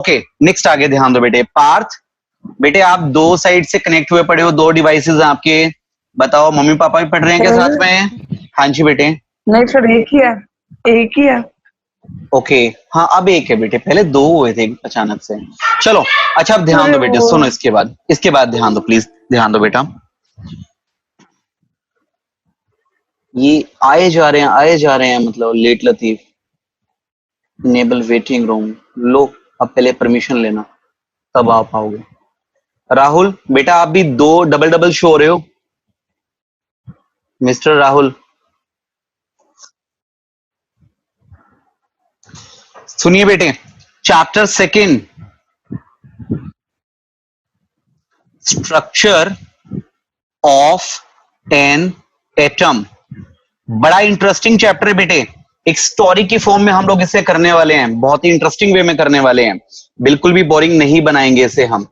Okay next आगे ध्यान दो बेटे। पार्थ बेटे आप दो साइड से कनेक्ट हुए पड़े हो, दो डिवाइसेस आपके। बताओ मम्मी पापा भी पढ़ रहे हैं क्या साथ में? हाँ जी बेटे। नहीं सर, एक ही है, एक ही है। ओके हाँ अब एक है बेटे, पहले दो हुए थे अचानक से। चलो अच्छा अब ध्यान अरे दो बेटे, सुनो इसके बाद ध्यान दो, प्लीज ध्यान दो बेटा। ये आए जा रहे हैं मतलब लेट लतीफ, इनेबल वेटिंग रूम। लो अब पहले परमिशन लेना तब आप आओगे। राहुल बेटा आप भी दो डबल डबल शो हो रहे हो। मिस्टर राहुल सुनिए बेटे, chapter second structure of an atom. बड़ा इंटरेस्टिंग चैप्टर है बेटे, एक स्टोरी की फॉर्म में हम लोग इसे करने वाले हैं, बहुत ही इंटरेस्टिंग वे में करने वाले हैं, बिल्कुल भी बोरिंग नहीं बनाएंगे इसे हम।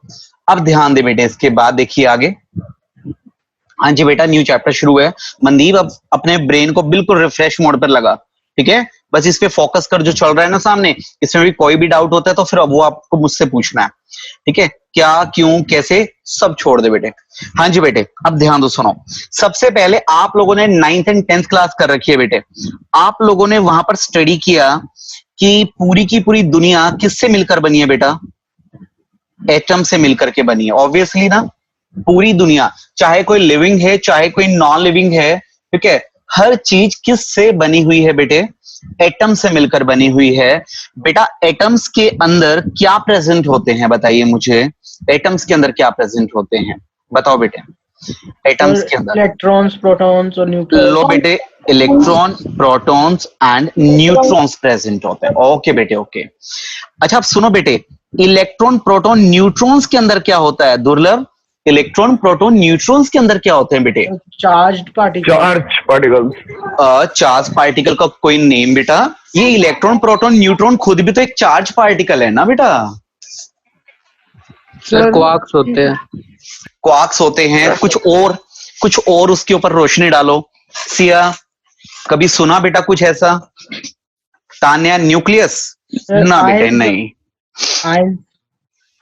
अब ध्यान दे बेटे, इसके बाद देखिए आगे। हाँ जी बेटा न्यू चैप्टर शुरू है। मनदीप अब अपने ब्रेन को बिल्कुल रिफ्रेश मोड पर लगा, ठीक है? बस इस पे फोकस कर, जो चल रहा है ना सामने, इसमें भी कोई भी डाउट होता है तो फिर अब वो आपको मुझसे पूछना है, ठीक है? क्या क्यों कैसे सब छोड़ दे बेटे। हाँ जी बेटे अब ध्यान दो, सुनो। सबसे पहले आप लोगों ने 9th एंड 10th क्लास कर रखी है बेटे, आप लोगों ने वहां पर स्टडी किया कि पूरी की पूरी दुनिया किससे मिलकर बनी है बेटा? एटम से मिलकर के बनी है, ऑब्वियसली ना। पूरी दुनिया, चाहे कोई लिविंग है चाहे कोई नॉन लिविंग है, ठीक है, हर चीज किस से बनी हुई है बेटे? एटम से मिलकर बनी हुई है। बेटा एटम्स के अंदर क्या प्रेजेंट होते हैं बताइए मुझे, एटम्स के अंदर क्या प्रेजेंट होते हैं बताओ बेटे। एटम्स के अंदर इलेक्ट्रॉन्स, प्रोटॉन्स और लो न्यूट्रॉन्स। बेटे, electron protons and neutrons present होते हैं। ओके बेटे ओके। अच्छा अब सुनो बेटे, इलेक्ट्रॉन प्रोटॉन न्यूट्रॉन्स के अंदर क्या होता है दुर्लभ? इलेक्ट्रॉन प्रोटॉन न्यूट्रॉन्स के अंदर क्या होते हैं बेटे? Charged particle. Charge particles. Charge particle का कोई नेम बेटा? ये इलेक्ट्रॉन प्रोटॉन न्यूट्रॉन खुद भी तो एक चार्ज पार्टिकल है ना बेटा। सर क्वार्क्स होते हैं। क्वार्क्स होते हैं, कुछ और उसके ऊपर रोशनी डालो। सिया कभी सुना बेटा कुछ ऐसा? तान्या न्यूक्लियस? ना बेटे नहीं।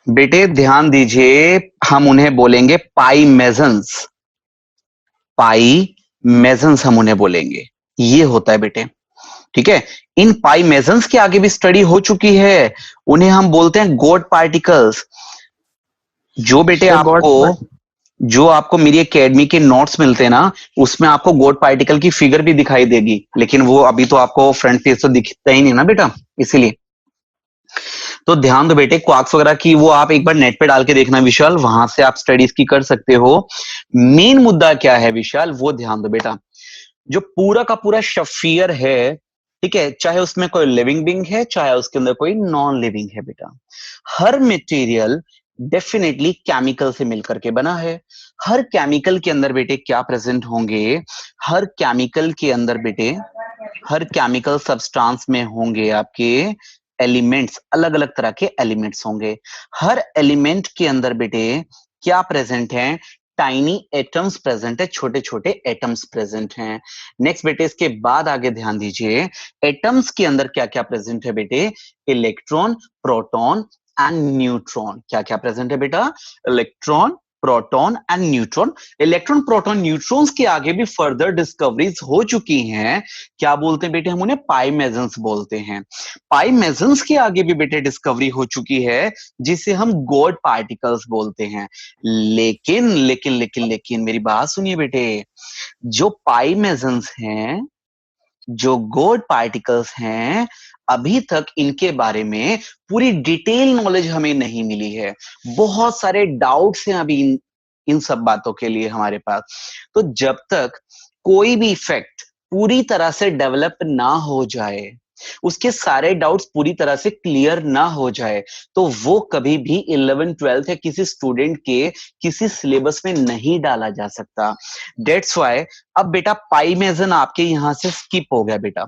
बेटे ध्यान दीजिए, हम उन्हें बोलेंगे पाई मेजन्स हम उन्हें बोलेंगे, ये होता है बेटे, ठीक है? इन पाई मेजन्स के आगे भी स्टडी हो चुकी है, उन्हें हम बोलते हैं गॉड पार्टिकल्स। जो आपको मेरी एकेडमी के नोट्स मिलते हैं ना, उसमें आपको गॉड पार्टिकल की फिगर भी दिखाई देगी, लेकिन वो अभी तो आपको फ्रंट फेस तो दिखता ही नहीं ना बेटा, इसीलिए। तो ध्यान दो बेटे, क्वार्क्स वगैरह की वो आप एक बार नेट पे डाल के देखना विशाल, वहां से आप स्टडीज की कर सकते हो। मेन मुद्दा क्या है विशाल, वो ध्यान दो बेटा। जो पूरा का पूरा शफियर है, ठीक है, चाहे उसमें कोई लिविंग बीइंग है चाहे उसके अंदर कोई नॉन लिविंग है बेटा, हर मटेरियल डेफिनेटली केमिकल से मिलकर के बना है। हर केमिकल के अंदर बेटे क्या प्रेजेंट होंगे? हर केमिकल के अंदर बेटे, हर केमिकल सब्सटेंस में होंगे आपके एलिमेंट्स, अलग अलग तरह के एलिमेंट्स होंगे। हर एलिमेंट के अंदर बेटे क्या प्रेजेंट है? टाइनी एटम्स प्रेजेंट है, छोटे छोटे एटम्स प्रेजेंट हैं। नेक्स्ट बेटे इसके बाद आगे ध्यान दीजिए, एटम्स के अंदर क्या क्या प्रेजेंट है बेटे? Electron, proton and neutron. क्या क्या प्रेजेंट है बेटा? Electron, proton and neutron. Electron proton neutrons के आगे भी फर्दर डिस्कवरीज हो चुकी हैं। क्या बोलते हैं बेटे हम उन्हें? पाई मेजन्स बोलते हैं। पाई मेजन्स के आगे भी बेटे डिस्कवरी हो चुकी है, जिसे हम गॉड पार्टिकल्स बोलते हैं। लेकिन लेकिन लेकिन लेकिन मेरी बात सुनिए बेटे, जो पाई मेजन्स हैं, जो गॉड पार्टिकल्स हैं, अभी तक इनके बारे में पूरी डिटेल नॉलेज हमें नहीं मिली है। बहुत सारे डाउट्स हैं अभी इन सब बातों के लिए हमारे पास। तो जब तक कोई भी फैक्ट पूरी तरह से डेवलप ना हो जाए, उसके सारे डाउट्स पूरी तरह से क्लियर ना हो जाए, तो वो कभी भी 11th-12th या किसी स्टूडेंट के किसी सिलेबस में नहीं डाला जा सकता। डेट्स वाई अब बेटा पाई मेजन आपके यहां से स्किप हो गया बेटा।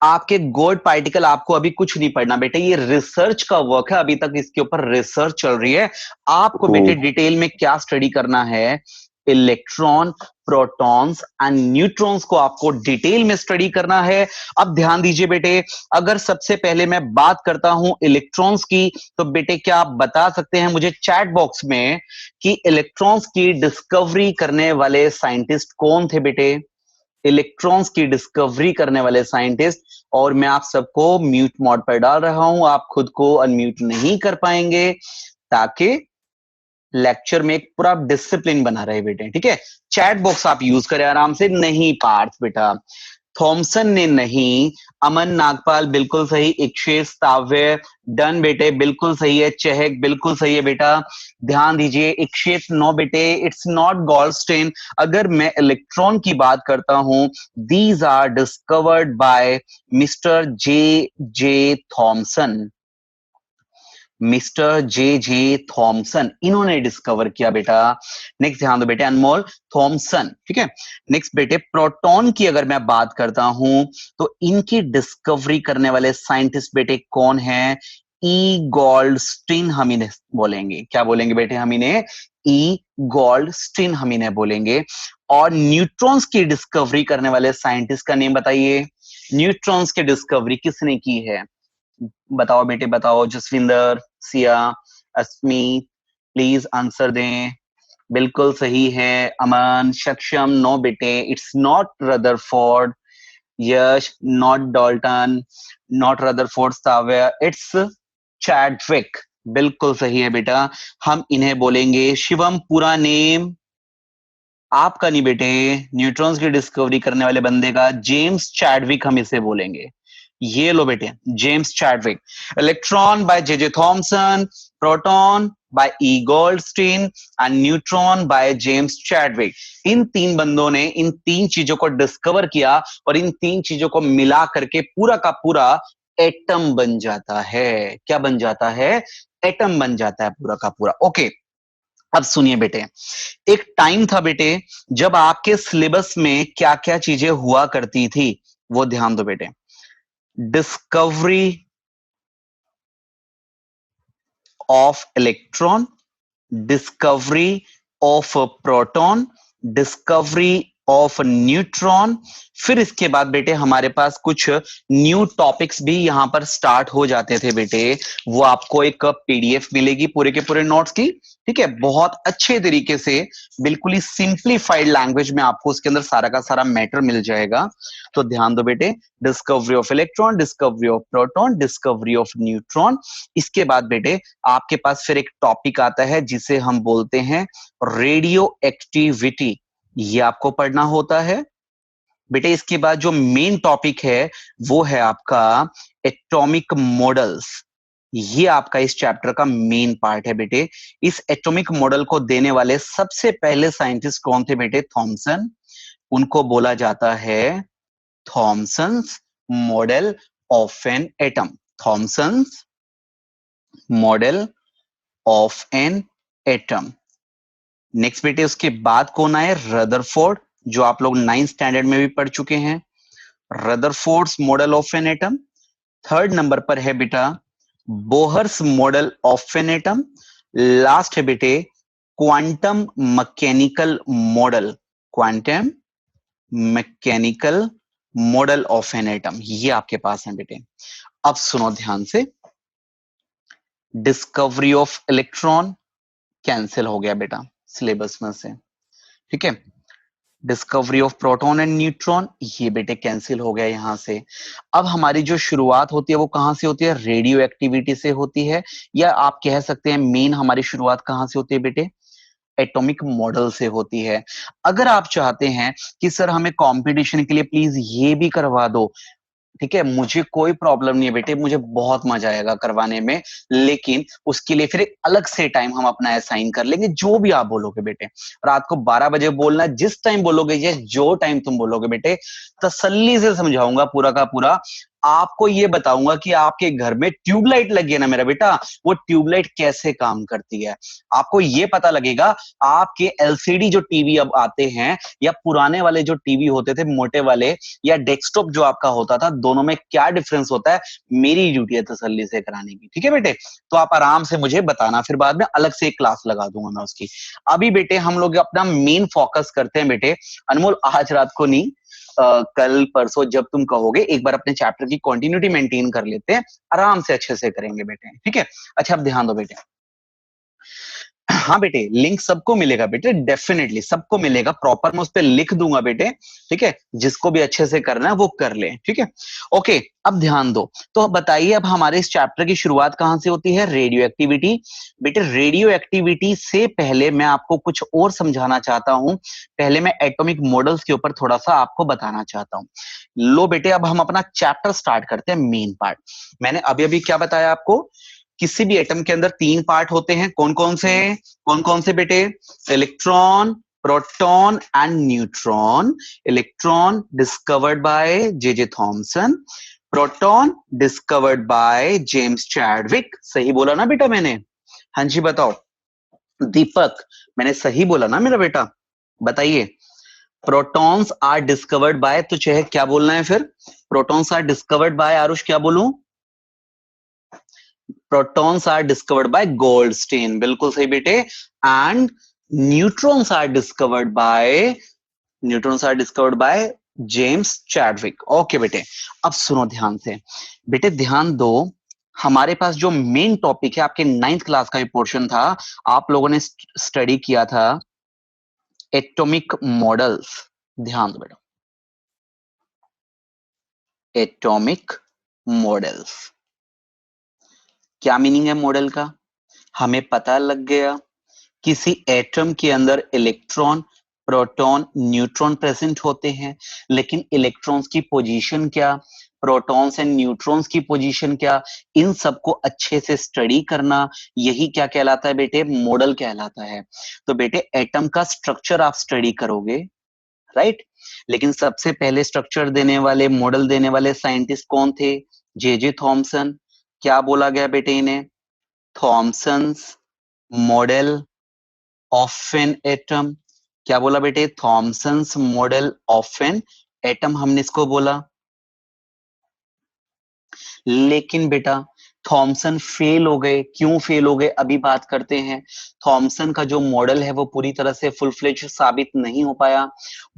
आपके गॉड पार्टिकल आपको अभी कुछ नहीं पढ़ना बेटे, ये रिसर्च का वर्क है, अभी तक इसके ऊपर रिसर्च चल रही है। आपको बेटे डिटेल में क्या स्टडी करना है? इलेक्ट्रॉन, प्रोटॉन्स एंड न्यूट्रॉन्स को आपको डिटेल में स्टडी करना है। अब ध्यान दीजिए बेटे, अगर सबसे पहले मैं बात करता हूं इलेक्ट्रॉन्स की, तो बेटे क्या आप बता सकते हैं मुझे चैट बॉक्स में कि इलेक्ट्रॉन्स की डिस्कवरी करने वाले साइंटिस्ट कौन थे बेटे? इलेक्ट्रॉन्स की डिस्कवरी करने वाले साइंटिस्ट। और मैं आप सबको म्यूट मोड पर डाल रहा हूं, आप खुद को अनम्यूट नहीं कर पाएंगे ताकि लेक्चर में एक पूरा डिसिप्लिन बना रहे बेटे, ठीक है? चैट बॉक्स आप यूज करें आराम से। नहीं पार्थ बेटा, थॉमसन ने नहीं, अमन नागपाल बिल्कुल सही, इक्षेश ताव्य डन बेटे बिल्कुल सही है, चहक बिल्कुल सही है बेटा। ध्यान दीजिए, इक्षेश नो बेटे, इट्स नॉट गोल्डस्टीन। अगर मैं इलेक्ट्रॉन की बात करता हूं, these are discovered by mister J J Thomson. Mister J J Thomson, इन्होंने डिस्कवर किया बेटा। नेक्स्ट ध्यान दो बेटे, अनमोल थॉमसन, ठीक है। नेक्स्ट बेटे, प्रोटॉन की अगर मैं बात करता हूं तो इनकी डिस्कवरी करने वाले साइंटिस्ट बेटे कौन है? ई गोल्डस्टीन हम इन्हें बोलेंगे। क्या बोलेंगे बेटे हम इन्हें? ई गोल्डस्टीन हम इन्हें बोलेंगे। और न्यूट्रॉन्स की डिस्कवरी करने वाले साइंटिस्ट का नेम बताइए। न्यूट्रॉन्स की डिस्कवरी किसने की है? बताओ बेटे बताओ, जसविंदर, सिया, अस्मी, प्लीज आंसर दें। बिल्कुल सही है अमन, सक्षम नो बेटे, it's not Rutherford. Yash not Dalton, not Rutherford Savya, it's Chadwick. बिल्कुल सही है बेटा, हम इन्हें बोलेंगे। शिवम पूरा नेम आपका नहीं बेटे, न्यूट्रॉन्स की डिस्कवरी करने वाले बंदे का जेम्स चैडविक हम इसे बोलेंगे। ये लो बेटे, James Chadwick. Electron by J J Thomson, proton by E Goldstein and neutron by James Chadwick. इन तीन बंदों ने इन तीन चीजों को डिस्कवर किया और इन तीन चीजों को मिला करके पूरा का पूरा एटम बन जाता है। क्या बन जाता है? एटम बन जाता है पूरा का पूरा। ओके, अब सुनिए बेटे, एक टाइम था बेटे जब आपके सिलेबस में क्या क्या चीजें हुआ करती थी, वो ध्यान दो बेटे। Discovery of electron, discovery of proton, discovery of neutron. फिर इसके बाद बेटे हमारे पास कुछ न्यू टॉपिक्स भी यहां पर स्टार्ट हो जाते थे बेटे। वो आपको एक पीडीएफ मिलेगी पूरे के पूरे नोट्स की, ठीक है? बहुत अच्छे तरीके से, बिल्कुल ही सिंप्लीफाइड लैंग्वेज में आपको उसके अंदर सारा का सारा मैटर मिल जाएगा। तो ध्यान दो बेटे, discovery of electron, discovery of proton, discovery of neutron. इसके बाद बेटे आपके पास फिर एक टॉपिक आता है जिसे हम बोलते हैं रेडियो एक्टिविटी। ये आपको पढ़ना होता है बेटे। इसके बाद जो मेन टॉपिक है वो है आपका एटॉमिक मॉडल्स। ये आपका इस चैप्टर का मेन पार्ट है बेटे। इस एटॉमिक मॉडल को देने वाले सबसे पहले साइंटिस्ट कौन थे बेटे? थॉमसन। उनको बोला जाता है Thomson's model of an atom. Thomson's model of an atom. Next बेटे उसके बाद कौन आए? रदरफोर्ड, जो आप लोग 9th स्टैंडर्ड में भी पढ़ चुके हैं। Rutherford's model of an atom. Third number पर है बेटा Bohr's model of an atom. Last है बेटे quantum mechanical model, quantum mechanical model of an atom. ये आपके पास है बेटे। अब सुनो ध्यान से, डिस्कवरी ऑफ इलेक्ट्रॉन कैंसिल हो गया बेटा सिलेबस में से, ठीक है? Discovery of proton and neutron ये बेटे कैंसिल हो गया यहां से। अब हमारी जो शुरुआत होती है वो कहां से होती है? रेडियो एक्टिविटी से होती है, या आप कह सकते हैं मेन हमारी शुरुआत कहां से होती है बेटे? एटॉमिक मॉडल से होती है। अगर आप चाहते हैं कि सर हमें कंपटीशन के लिए प्लीज ये भी करवा दो, ठीक है, मुझे कोई प्रॉब्लम नहीं है बेटे, मुझे बहुत मजा आएगा करवाने में, लेकिन उसके लिए फिर एक अलग से टाइम हम अपना असाइन कर लेंगे। जो भी आप बोलोगे बेटे, रात को 12 बजे बोलना है, जिस टाइम बोलोगे, ये जो टाइम तुम बोलोगे बेटे, तसल्ली से समझाऊंगा पूरा का पूरा। आपको ये बताऊंगा कि आपके घर में ट्यूबलाइट लगी है ना मेरा बेटा, वो ट्यूबलाइट कैसे काम करती है। आपको ये पता लगेगा आपके एलसीडी जो टीवी अब आते हैं या पुराने वाले जो टीवी होते थे मोटे वाले, या डेस्कटॉप जो आपका होता था, दोनों में क्या डिफरेंस होता है। मेरी ड्यूटी है तसल्ली से कराने की, ठीक है बेटे। तो आप आराम से मुझे बताना, फिर बाद में अलग से एक क्लास लगा दूंगा मैं उसकी। अभी बेटे हम लोग अपना मेन फोकस करते हैं बेटे। अनमोल आज रात को नहीं, कल परसों जब तुम कहोगे एक बार अपने चैप्टर की कंटिन्यूटी मेंटेन कर लेते हैं, आराम से अच्छे से करेंगे बेटे, ठीक है। अच्छा अब ध्यान दो बेटे। हाँ बेटे, लिंक सबको मिलेगा बेटे, डेफिनेटली सबको मिलेगा, प्रॉपर मैं उस पर लिख दूंगा बेटे, ठीक है। जिसको भी अच्छे से करना है वो कर ले, ठीक है। ओके, अब ध्यान दो। तो बताइए अब हमारे इस चैप्टर की शुरुआत कहां से होती है? Radio activity. बेटे रेडियो एक्टिविटी से पहले मैं आपको कुछ और समझाना चाहता हूं। पहले मैं एटॉमिक मॉडल्स के ऊपर थोड़ा सा आपको बताना चाहता हूं। लो बेटे, अब हम अपना चैप्टर स्टार्ट करते हैं, मेन पार्ट। मैंने अभी अभी क्या बताया आपको? किसी भी एटम के अंदर 3 पार्ट होते हैं। कौन कौन से बेटे? Electron, proton and neutron. Electron discovered by J Thomson, proton discovered by James Chadwick. सही बोला ना बेटा मैंने? हाँ जी बताओ दीपक, मैंने सही बोला ना मेरा बेटा? बताइए। प्रोटॉन्स आर डिस्कवर्ड बाय, तो चाहे क्या बोलना है फिर? Protons are discovered by, Aarush क्या बोलूं? Protons are discovered by Goldstein, बिल्कुल सही बेटे। And neutrons are discovered by James Chadwick. Okay बेटे, अब सुनो ध्यान से। बेटे ध्यान दो, हमारे पास जो मेन टॉपिक है, आपके 9th क्लास का पोर्शन था, आप लोगों ने स्टडी किया था एटॉमिक मॉडल्स। ध्यान दो बेटा, एटॉमिक मॉडल्स। क्या मीनिंग है मॉडल का? हमें पता लग गया किसी एटम के अंदर इलेक्ट्रॉन, प्रोटॉन, न्यूट्रॉन प्रेजेंट होते हैं, लेकिन इलेक्ट्रॉन्स की पोजीशन क्या, प्रोटॉन्स एंड न्यूट्रॉन्स की पोजीशन क्या, इन सबको अच्छे से स्टडी करना, यही क्या कहलाता है बेटे? मॉडल कहलाता है। तो बेटे एटम का स्ट्रक्चर आप स्टडी करोगे, राइट। लेकिन सबसे पहले स्ट्रक्चर देने वाले, मॉडल देने वाले साइंटिस्ट कौन थे? J Thomson. क्या बोला गया बेटे इन्हें? Thomson's model of an atom. क्या बोला बेटे? Thomson's model of an atom, हमने इसको बोला। लेकिन बेटा थॉमसन फेल हो गए। क्यों फेल हो गए अभी बात करते हैं। थॉमसन का जो मॉडल है वो पूरी तरह से फुल फ्लेज साबित नहीं हो पाया,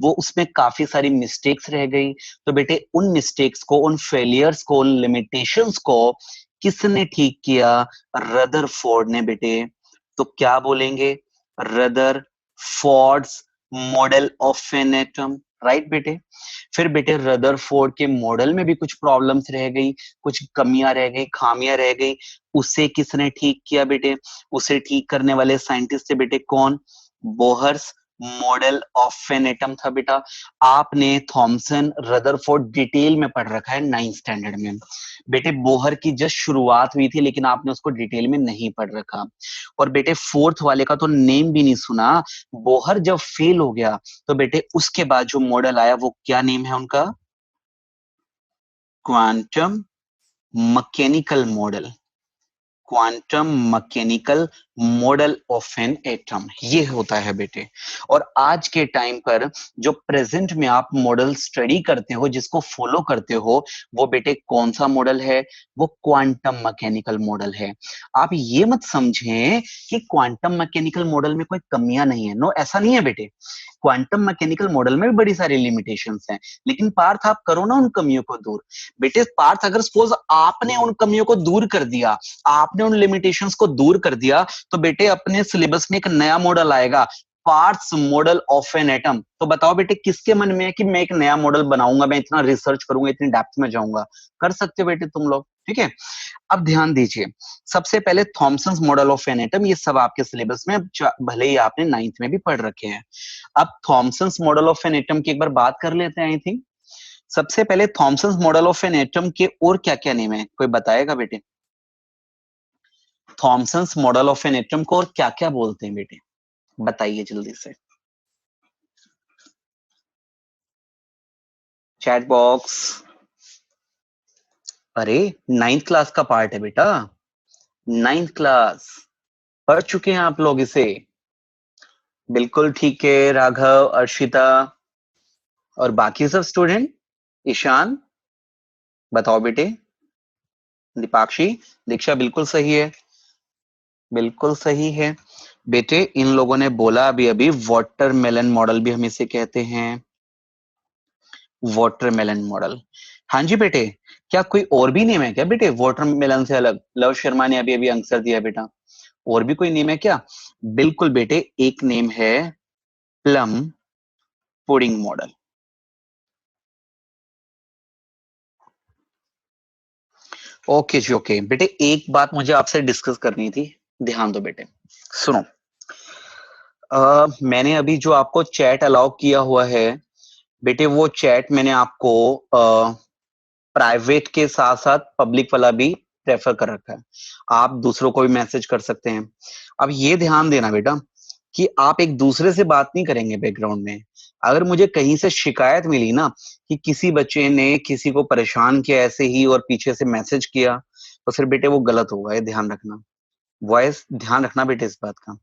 वो उसमें काफी सारी मिस्टेक्स रह गई। तो बेटे उन मिस्टेक्स को, उन फेलियर्स को, उन लिमिटेशंस को किसने ठीक किया? रदरफोर्ड ने बेटे। तो क्या बोलेंगे? Rutherford's model of an atom, right बेटे। फिर बेटे रदरफोर्ड के मॉडल में भी कुछ प्रॉब्लम्स रह गई, कुछ कमियां रह गई, खामियां रह गई। उसे किसने ठीक किया बेटे? उसे ठीक करने वाले साइंटिस्ट थे बेटे कौन? Bohr's model of an atom था बेटा। आपने थॉमसन रदरफोर्ड डिटेल में पढ़ रखा है 9th स्टैंडर्ड में। बेटे बोहर की जस्ट शुरुआत हुई थी, लेकिन आपने उसको डिटेल में नहीं पढ़ रखा। और बेटे 4th वाले का तो नेम भी नहीं सुना। बोहर जब फेल हो गया तो बेटे उसके बाद जो मॉडल आया वो क्या नेम है उनका? Quantum mechanical model. Quantum mechanical model of an atom, ये होता है बेटे। और आज के टाइम पर जो प्रेजेंट में आप मॉडल स्टडी करते हो, जिसको फॉलो करते हो, वो बेटे कौन सा मॉडल है? वो क्वांटम मैकेनिकल मॉडल है। आप ये मत समझें कि क्वांटम मैकेनिकल मॉडल में कोई कमियां नहीं है। नो, ऐसा नहीं है बेटे। क्वांटम मैकेनिकल मॉडल में भी बड़ी सारी लिमिटेशंस हैं, लेकिन पार्थ आप करो ना उन कमियों को दूर। बेटे पार्थ अगर सपोज आपने उन कमियों को दूर कर दिया, आपने उन लिमिटेशंस को दूर कर दिया, तो बेटे अपने सिलेबस में एक नया मॉडल आएगा, पार्थ्स मॉडल ऑफ एन एटम। तो बताओ बेटे किसके मन में है कि मैं एक नया मॉडल बनाऊंगा, मैं इतना रिसर्च करूंगा, इतनी डेप्थ में जाऊंगा? कर सकते हो बेटे तुम लोग, ठीक है। अब ध्यान दीजिए, सबसे पहले Thomson's model of an atom, ये सब आपके सिलेबस में भले ही आपने 9th में भी पढ़ रखे हैं। अब Thomson's model of an atom की एक बार बात कर लेते हैं। आई थिंक सबसे पहले Thomson's model of an atom के और क्या क्या नेम है, कोई बताएगा बेटे? Thomson's model of an atom को और क्या क्या बोलते हैं बेटे, बताइए जल्दी से। Chat box. अरे 9th क्लास का पार्ट है बेटा, 9th क्लास पढ़ चुके हैं आप लोग इसे। बिल्कुल ठीक है राघव, अर्शिता और बाकी सब स्टूडेंट। ईशान बताओ बेटे। दीपाक्षी, दीक्षा बिल्कुल सही है, बिल्कुल सही है बेटे। इन लोगों ने बोला अभी अभी वाटरमेलन मॉडल भी हम इसे कहते हैं, वाटरमेलन मॉडल। हाँ जी बेटे, क्या कोई और भी नेम है क्या बेटे वाटरमेलन से अलग? लव शर्मा ने अभी अभी आंसर दिया बेटा। और भी कोई नेम है क्या? बिल्कुल बेटे, एक नेम है प्लम पुडिंग मॉडल। ओके जी ओके बेटे, एक बात मुझे आपसे डिस्कस करनी थी, ध्यान दो बेटे। सुनो, मैंने अभी जो आपको चैट अलाउ किया हुआ है बेटे, वो चैट मैंने आपको प्राइवेट के साथ साथ पब्लिक वाला भी प्रेफर कर रखा है। आप दूसरों को भी मैसेज कर सकते हैं। अब ये ध्यान देना बेटा कि आप एक दूसरे से बात नहीं करेंगे बैकग्राउंड में। अगर मुझे कहीं से शिकायत मिली ना कि किसी बच्चे ने किसी को परेशान किया ऐसे ही और पीछे से मैसेज किया, तो फिर बेटे वो गलत होगा, ये ध्यान रखना। वॉइस ध्यान रखना बेटे इस बात का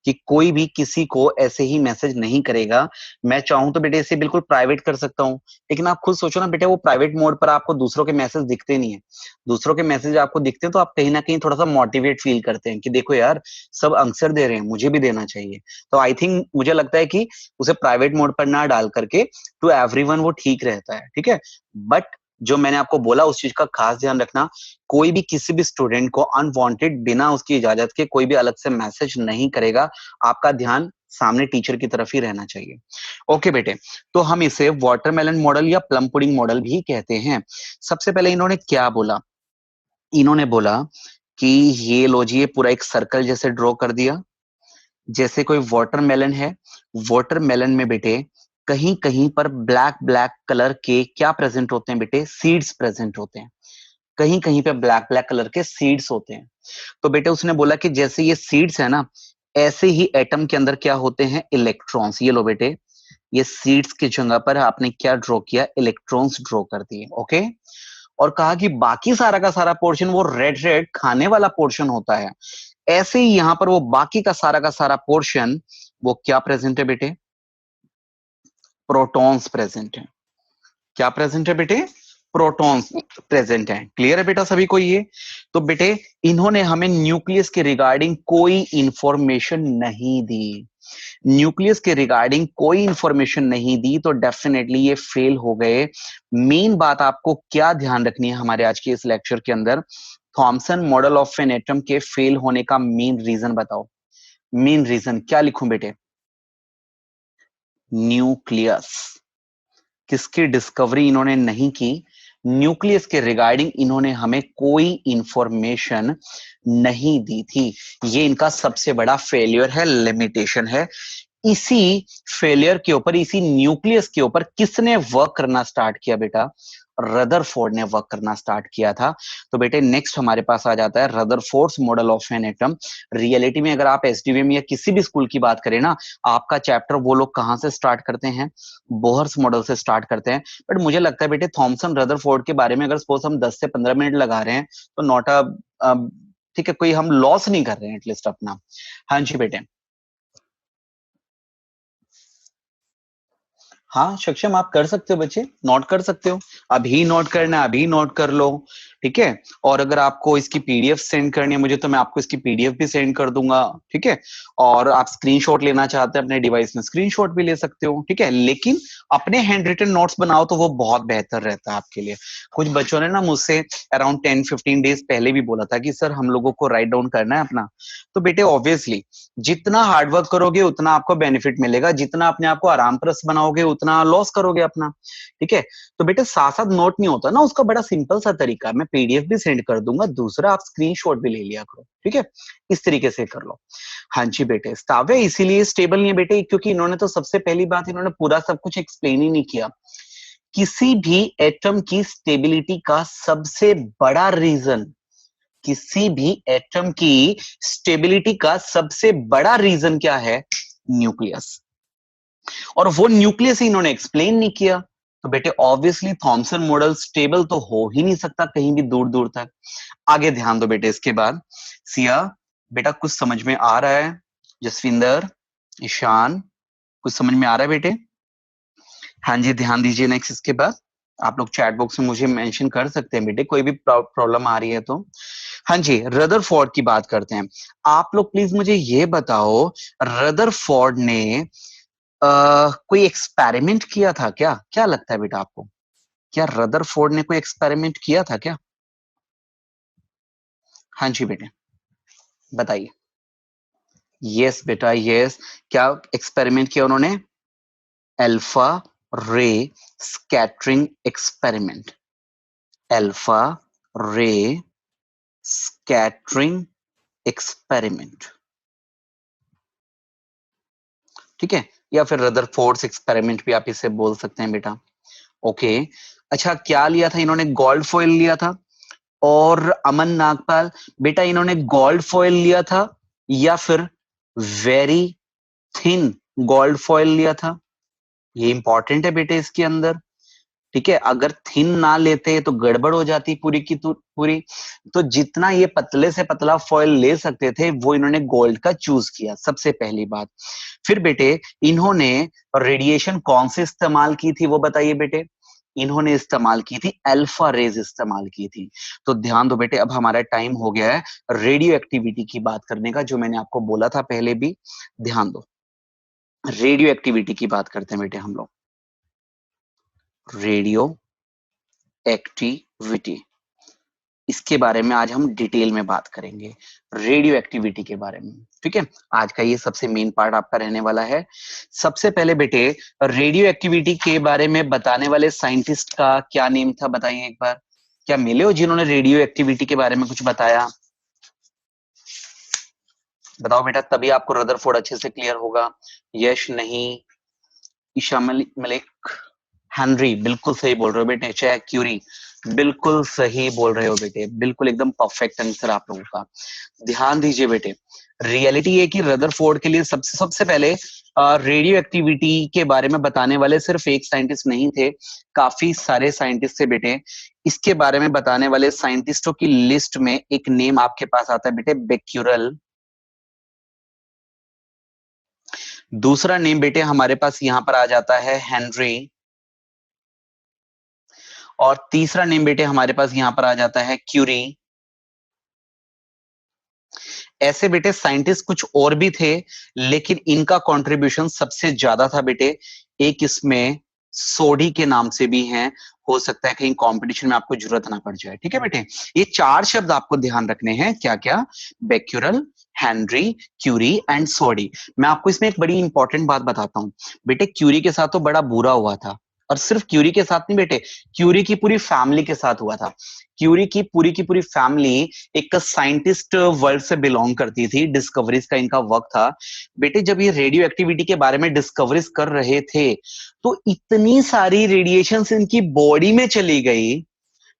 कि कोई भी किसी को ऐसे ही मैसेज नहीं करेगा। मैं चाहूं तो बेटे इसे बिल्कुल प्राइवेट कर सकता हूं, लेकिन आप खुद सोचो ना बेटे, वो प्राइवेट मोड पर आपको दूसरों के मैसेज दिखते नहीं है। दूसरों के मैसेज आपको दिखते हैं तो आप कहीं ना कहीं थोड़ा सा मोटिवेट फील करते हैं कि देखो यार, सब आंसर दे रहे हैं, मुझे भी देना चाहिए। तो आई थिंक मुझे लगता है कि उसे प्राइवेट मोड पर ना डाल करके टू एवरीवन वो ठीक रहता है, ठीक है। बट जो मैंने आपको बोला उस चीज का खास ध्यान रखना, कोई भी किसी भी स्टूडेंट को अनवांटेड बिना उसकी इजाजत के कोई भी अलग से मैसेज नहीं करेगा। आपका ध्यान सामने टीचर की तरफ ही रहना चाहिए। ओके बेटे, तो हम इसे वाटरमेलन मॉडल या प्लम पुडिंग मॉडल भी कहते हैं। सबसे पहले इन्होंने क्या बोला? इन्होंने बोला कि ये लो जी, ये पूरा एक सर्कल जैसे ड्रॉ कर दिया, जैसे कोई वाटरमेलन है। वाटरमेलन में बेटे कहीं कहीं पर ब्लैक ब्लैक कलर के क्या प्रेजेंट होते हैं बेटे? सीड्स प्रेजेंट होते हैं। कहीं कहीं पे ब्लैक ब्लैक कलर के सीड्स होते हैं। तो बेटे उसने बोला कि जैसे ये सीड्स है ना, ऐसे ही एटम के अंदर क्या होते हैं? इलेक्ट्रॉन्स। ये लो बेटे, ये सीड्स की जगह पर आपने क्या ड्रॉ किया? इलेक्ट्रॉन्स ड्रॉ कर दिए। ओके, और कहा कि बाकी सारा का सारा पोर्शन वो रेड रेड खाने वाला पोर्शन होता है। ऐसे ही यहां पर वो बाकी का सारा पोर्शन वो क्या प्रेजेंट है बेटे? प्रोटॉन्स प्रेजेंट है। क्या प्रेजेंट है बेटे? प्रोटॉन्स प्रेजेंट है। क्लियर है बेटा सभी को ये? तो बेटे इन्होंने हमें न्यूक्लियस के रिगार्डिंग कोई इंफॉर्मेशन नहीं दी। न्यूक्लियस के रिगार्डिंग कोई इंफॉर्मेशन नहीं दी, तो डेफिनेटली ये फेल हो गए। मेन बात आपको क्या ध्यान रखनी है हमारे आज के इस लेक्चर के अंदर? Thompson model of an atom के फेल होने का मेन रीजन बताओ। मेन रीजन क्या लिखूं बेटे? न्यूक्लियस। किसकी डिस्कवरी इन्होंने नहीं की? न्यूक्लियस के रिगार्डिंग इन्होंने हमें कोई इंफॉर्मेशन नहीं दी थी। ये इनका सबसे बड़ा फेलियर है, लिमिटेशन है। इसी फेलियर के ऊपर, इसी न्यूक्लियस के ऊपर किसने वर्क करना स्टार्ट किया बेटा? रदरफोर्ड ने वर्क करना स्टार्ट किया था। तो बेटे नेक्स्ट हमारे पास आ जाता है Rutherford's model of an atom. Reality में अगर आप एसडीवीएम या किसी भी स्कूल की बात करें ना, आपका चैप्टर वो लोग कहां से स्टार्ट करते हैं? बोहर्स मॉडल से स्टार्ट करते हैं। बट मुझे लगता है बेटे थॉमसन रदरफोर्ड के बारे में अगर सपोज हम 10 से 15 मिनट लगा रहे हैं तो नॉट अ, ठीक है, कोई हम लॉस नहीं कर रहे हैं एटलीस्ट अपना। हाँ जी बेटे। हाँ सक्षम, आप कर सकते हो बच्चे, नोट कर सकते हो। अभी नोट करना है अभी नोट कर लो, ठीक है। और अगर आपको इसकी पीडीएफ सेंड करनी है मुझे, तो मैं आपको इसकी पीडीएफ भी सेंड कर दूंगा, ठीक है। और आप स्क्रीनशॉट लेना चाहते हैं अपने डिवाइस में, स्क्रीनशॉट भी ले सकते हो, ठीक है। लेकिन अपने हैंड रिटन नोट्स बनाओ तो वो बहुत बेहतर रहता है आपके लिए। कुछ बच्चों ने ना मुझसे अराउंड 10-15 डेज पहले भी बोला था कि सर हम लोगों को राइट डाउन करना है अपना। तो बेटे ऑब्वियसली जितना हार्डवर्क करोगे उतना आपको बेनिफिट मिलेगा, जितना अपने आप को आराम परस बनाओगे उतना लॉस करोगे अपना, ठीक है। तो बेटे साथ साथ नोट नहीं होता ना, उसका बड़ा सिंपल सा तरीका है, मैं पीडीएफ भी सेंड कर दूंगा, दूसरा आप स्क्रीनशॉट भी ले लिया करो, ठीक है। इस तरीके से कर लो। हाँ जी बेटे, स्टावे इसीलिए स्टेबल नहीं है बेटे, क्योंकि इन्होंने तो सबसे पहली बात, इन्होंने पूरा सब कुछ एक्सप्लेन ही नहीं किया। किसी भी एटम की स्टेबिलिटी का सबसे बड़ा रीजन, किसी भी एटम की स्टेबिलिटी का सबसे बड़ा रीजन क्या है? न्यूक्लियस। और वो न्यूक्लियस ही इन्होंने एक्सप्लेन नहीं किया, तो बेटे ऑब्वियसली थॉमसन मॉडल स्टेबल तो हो ही नहीं सकता कहीं भी दूर दूर तक। आगे ध्यान दो बेटे, इसके बाद सिया बेटा कुछ समझ में आ रहा है? जसविंदर, ईशान, कुछ समझ में आ रहा है बेटे? हाँ जी, ध्यान दीजिए। नेक्स्ट इसके बाद आप लोग चैट बॉक्स में मुझे मेंशन कर सकते हैं बेटे, कोई भी प्रॉब्लम आ रही है तो। हाँ जी, रदरफोर्ड की बात करते हैं। आप लोग प्लीज मुझे ये बताओ, रदरफोर्ड ने कोई एक्सपेरिमेंट किया था क्या? क्या लगता है बेटा आपको? क्या रदरफोर्ड ने कोई एक्सपेरिमेंट किया था क्या? हाँ जी बेटे, बताइए। यस बेटा, यस। क्या एक्सपेरिमेंट किया उन्होंने? अल्फा रे स्कैटरिंग एक्सपेरिमेंट। अल्फा रे स्कैटरिंग एक्सपेरिमेंट, ठीक है, या फिर रदरफोर्ड एक्सपेरिमेंट भी आप इसे बोल सकते हैं बेटा। ओके, अच्छा क्या लिया था इन्होंने? गोल्ड फॉइल लिया था। और अमन नागपाल बेटा, इन्होंने गोल्ड फॉइल लिया था या फिर वेरी थिन गोल्ड फॉइल लिया था? ये इंपॉर्टेंट है बेटे इसके अंदर, ठीक है। अगर थिन ना लेते तो गड़बड़ हो जाती पूरी की पूरी। तो जितना ये पतले से पतला फॉइल ले सकते थे वो इन्होंने गोल्ड का चूज किया, सबसे पहली बात। फिर बेटे इन्होंने रेडिएशन कौन से इस्तेमाल की थी वो बताइए बेटे। इन्होंने इस्तेमाल की थी अल्फा रेज इस्तेमाल की थी। तो ध्यान दो बेटे, अब हमारा टाइम हो गया है रेडियो एक्टिविटी की बात करने का, जो मैंने आपको बोला था पहले भी। ध्यान दो, रेडियो एक्टिविटी की बात करते हैं बेटे हम लोग। रेडियो एक्टिविटी, इसके बारे में आज हम डिटेल में बात करेंगे, रेडियो एक्टिविटी के बारे में, ठीक है। आज का ये सबसे मेन पार्ट आपका रहने वाला है। सबसे पहले बेटे रेडियो एक्टिविटी के बारे में बताने वाले साइंटिस्ट का क्या नेम था बताइए एक बार। क्या मिले हो जिन्होंने रेडियो एक्टिविटी के बारे में कुछ बताया? बताओ बेटा, तभी आपको रदरफोर्ड अच्छे से क्लियर होगा। यश, नहीं, ईशा मलिक, हेनरी, बिल्कुल सही बोल रहे हो बेटे। चाहे क्यूरी, बिल्कुल सही बोल रहे हो बेटे, बिल्कुल एकदम परफेक्ट आंसर आप लोगों का। ध्यान दीजिए बेटे, रियलिटी है कि रदरफोर्ड के लिए सबसे सबसे पहले रेडियो एक्टिविटी के बारे में बताने वाले सिर्फ एक साइंटिस्ट नहीं थे, काफी सारे साइंटिस्ट थे बेटे। इसके बारे में बताने वाले साइंटिस्टों की लिस्ट में एक नेम आपके पास आता है बेटे, बेक्यूरल। दूसरा नेम बेटे हमारे पास यहां पर आ जाता है हेनरी। और तीसरा नेम बेटे हमारे पास यहां पर आ जाता है क्यूरी। ऐसे बेटे साइंटिस्ट कुछ और भी थे, लेकिन इनका कंट्रीब्यूशन सबसे ज्यादा था बेटे। एक इसमें सोडी के नाम से भी हैं, हो सकता है कहीं कंपटीशन में आपको जरूरत ना पड़ जाए, ठीक है बेटे। ये चार शब्द आपको ध्यान रखने हैं, क्या क्या? बेक्यूरल, हेनरी, क्यूरी एंड सोडी। मैं आपको इसमें एक बड़ी इंपॉर्टेंट बात बताता हूं बेटे। क्यूरी के साथ तो बड़ा बुरा हुआ था, और सिर्फ क्यूरी के साथ नहीं बेटे, क्यूरी की पूरी फैमिली के साथ हुआ था। क्यूरी की पूरी फैमिली एक साइंटिस्ट वर्ल्ड से बिलोंग करती थी, डिस्कवरीज का इनका वर्क था बेटे। जब ये रेडियो एक्टिविटी के बारे में डिस्कवरीज कर रहे थे तो इतनी सारी रेडिएशन इनकी बॉडी में चली गई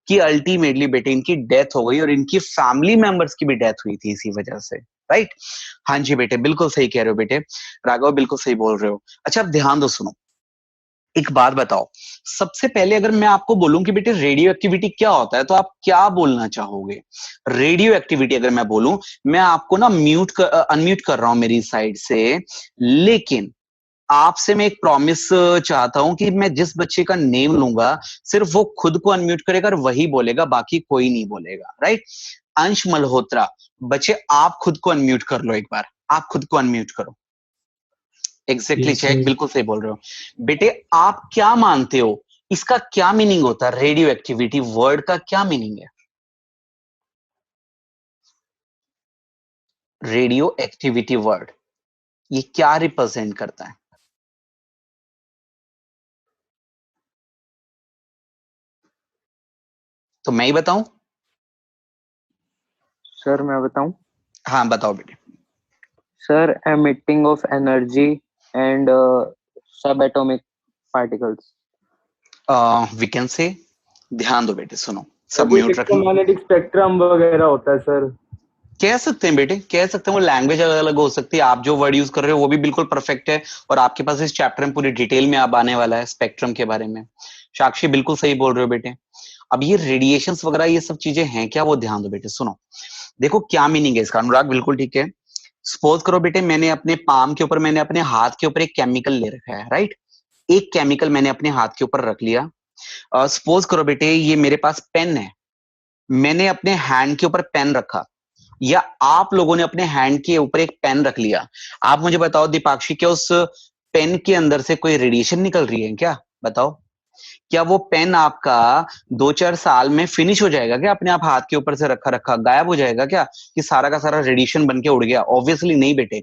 कि अल्टीमेटली बेटे इनकी डेथ हो गई, और इनकी फैमिली मेंबर्स की भी डेथ हुई थी इसी वजह से, राइट। हाँ जी बेटे, बिल्कुल सही कह रहे हो बेटे, राघव बिल्कुल सही बोल रहे हो। अच्छा अब ध्यान दो, सुनो एक बात बताओ। सबसे पहले अगर मैं आपको बोलूं कि बेटे रेडियो एक्टिविटी क्या होता है, तो आप क्या बोलना चाहोगे? रेडियो एक्टिविटी अगर मैं बोलूं, मैं आपको ना अनम्यूट कर रहा हूं मेरी साइड से, लेकिन आपसे मैं एक प्रॉमिस चाहता हूं कि मैं जिस बच्चे का नेम लूंगा सिर्फ वो खुद को अनम्यूट करेगा और वही बोलेगा, बाकी कोई नहीं बोलेगा, राइट। अंश मल्होत्रा, बच्चे आप खुद को अनम्यूट कर लो एक बार, आप खुद को अनम्यूट करो। एग्जैक्टली चेक, बिल्कुल सही बोल रहे हो बेटे। आप क्या मानते हो इसका क्या मीनिंग होता है? रेडियो एक्टिविटी वर्ड का क्या मीनिंग है? रेडियो एक्टिविटी वर्ड ये क्या रिप्रेजेंट करता है? तो मैं ही बताऊं? सर मैं बताऊं? हाँ बताओ बेटे। Sir emitting of energy and subatomic particles. We can say, ध्यान दो बेटे, सुनो या सब कोई म्यूट रखना। इलेक्ट्रोमैग्नेटिक स्पेक्ट्रम वगैरह होता है सर। कह सकते हैं बेटे, कह सकते हैं, वो लैंग्वेज अलग अलग हो सकती है, आप जो वर्ड यूज कर रहे हो वो भी बिल्कुल परफेक्ट है, और आपके पास इस चैप्टर में पूरी डिटेल में आप आने वाला है स्पेक्ट्रम के बारे में। साक्षी बिल्कुल सही बोल रहे हो बेटे। अब ये रेडिएशंस वगैरह ये सब चीजें हैं क्या, वो ध्यान दो बेटे। सुनो, देखो क्या मीनिंग है इसका। अनुराग बिल्कुल ठीक है। सपोज करो बेटे, मैंने अपने पाम के ऊपर, मैंने अपने हाथ के ऊपर एक केमिकल ले रखा है, राइट। एक केमिकल मैंने अपने हाथ के ऊपर रख लिया। सपोज करो बेटे, ये मेरे पास पेन है, मैंने अपने हैंड के ऊपर पेन रखा, या आप लोगों ने अपने हैंड के ऊपर एक पेन रख लिया। आप मुझे बताओ दीपाक्षी, क्या उस पेन के अंदर से कोई रेडिएशन निकल रही है क्या? बताओ, क्या वो पेन आपका 2-4 साल में फिनिश हो जाएगा क्या? अपने आप हाथ के ऊपर से रखा रखा गायब हो जाएगा क्या, कि सारा का सारा रेडिएशन बन के उड़ गया? ऑब्वियसली नहीं बेटे।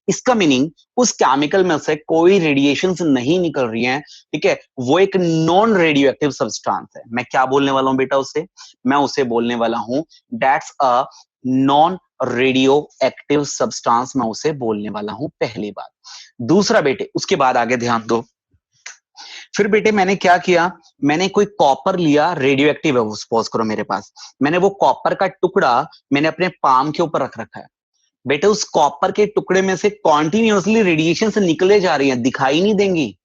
इसका मीनिंग उस केमिकल में से कोई रेडिएशन नहीं निकल रही है, ठीक है। वो एक नॉन रेडियो एक्टिव सब्सटेंस है। मैं क्या बोलने वाला हूं बेटा उसे? मैं उसे बोलने वाला हूं that's a non radio active substance, मैं उसे बोलने वाला हूं, पहली बात। दूसरा बेटे, उसके बाद आगे ध्यान दो। फिर बेटे मैंने क्या किया, मैंने कोई कॉपर लिया, रेडियो एक्टिव है वो, सपोज करो मेरे पास, मैंने वो कॉपर का टुकड़ा मैंने अपने पाम के ऊपर रख रखा है। बेटे उस कॉपर के टुकड़े में से कॉन्टिन्यूसली रेडिएशन से निकले जा रही है, दिखाई नहीं देंगी,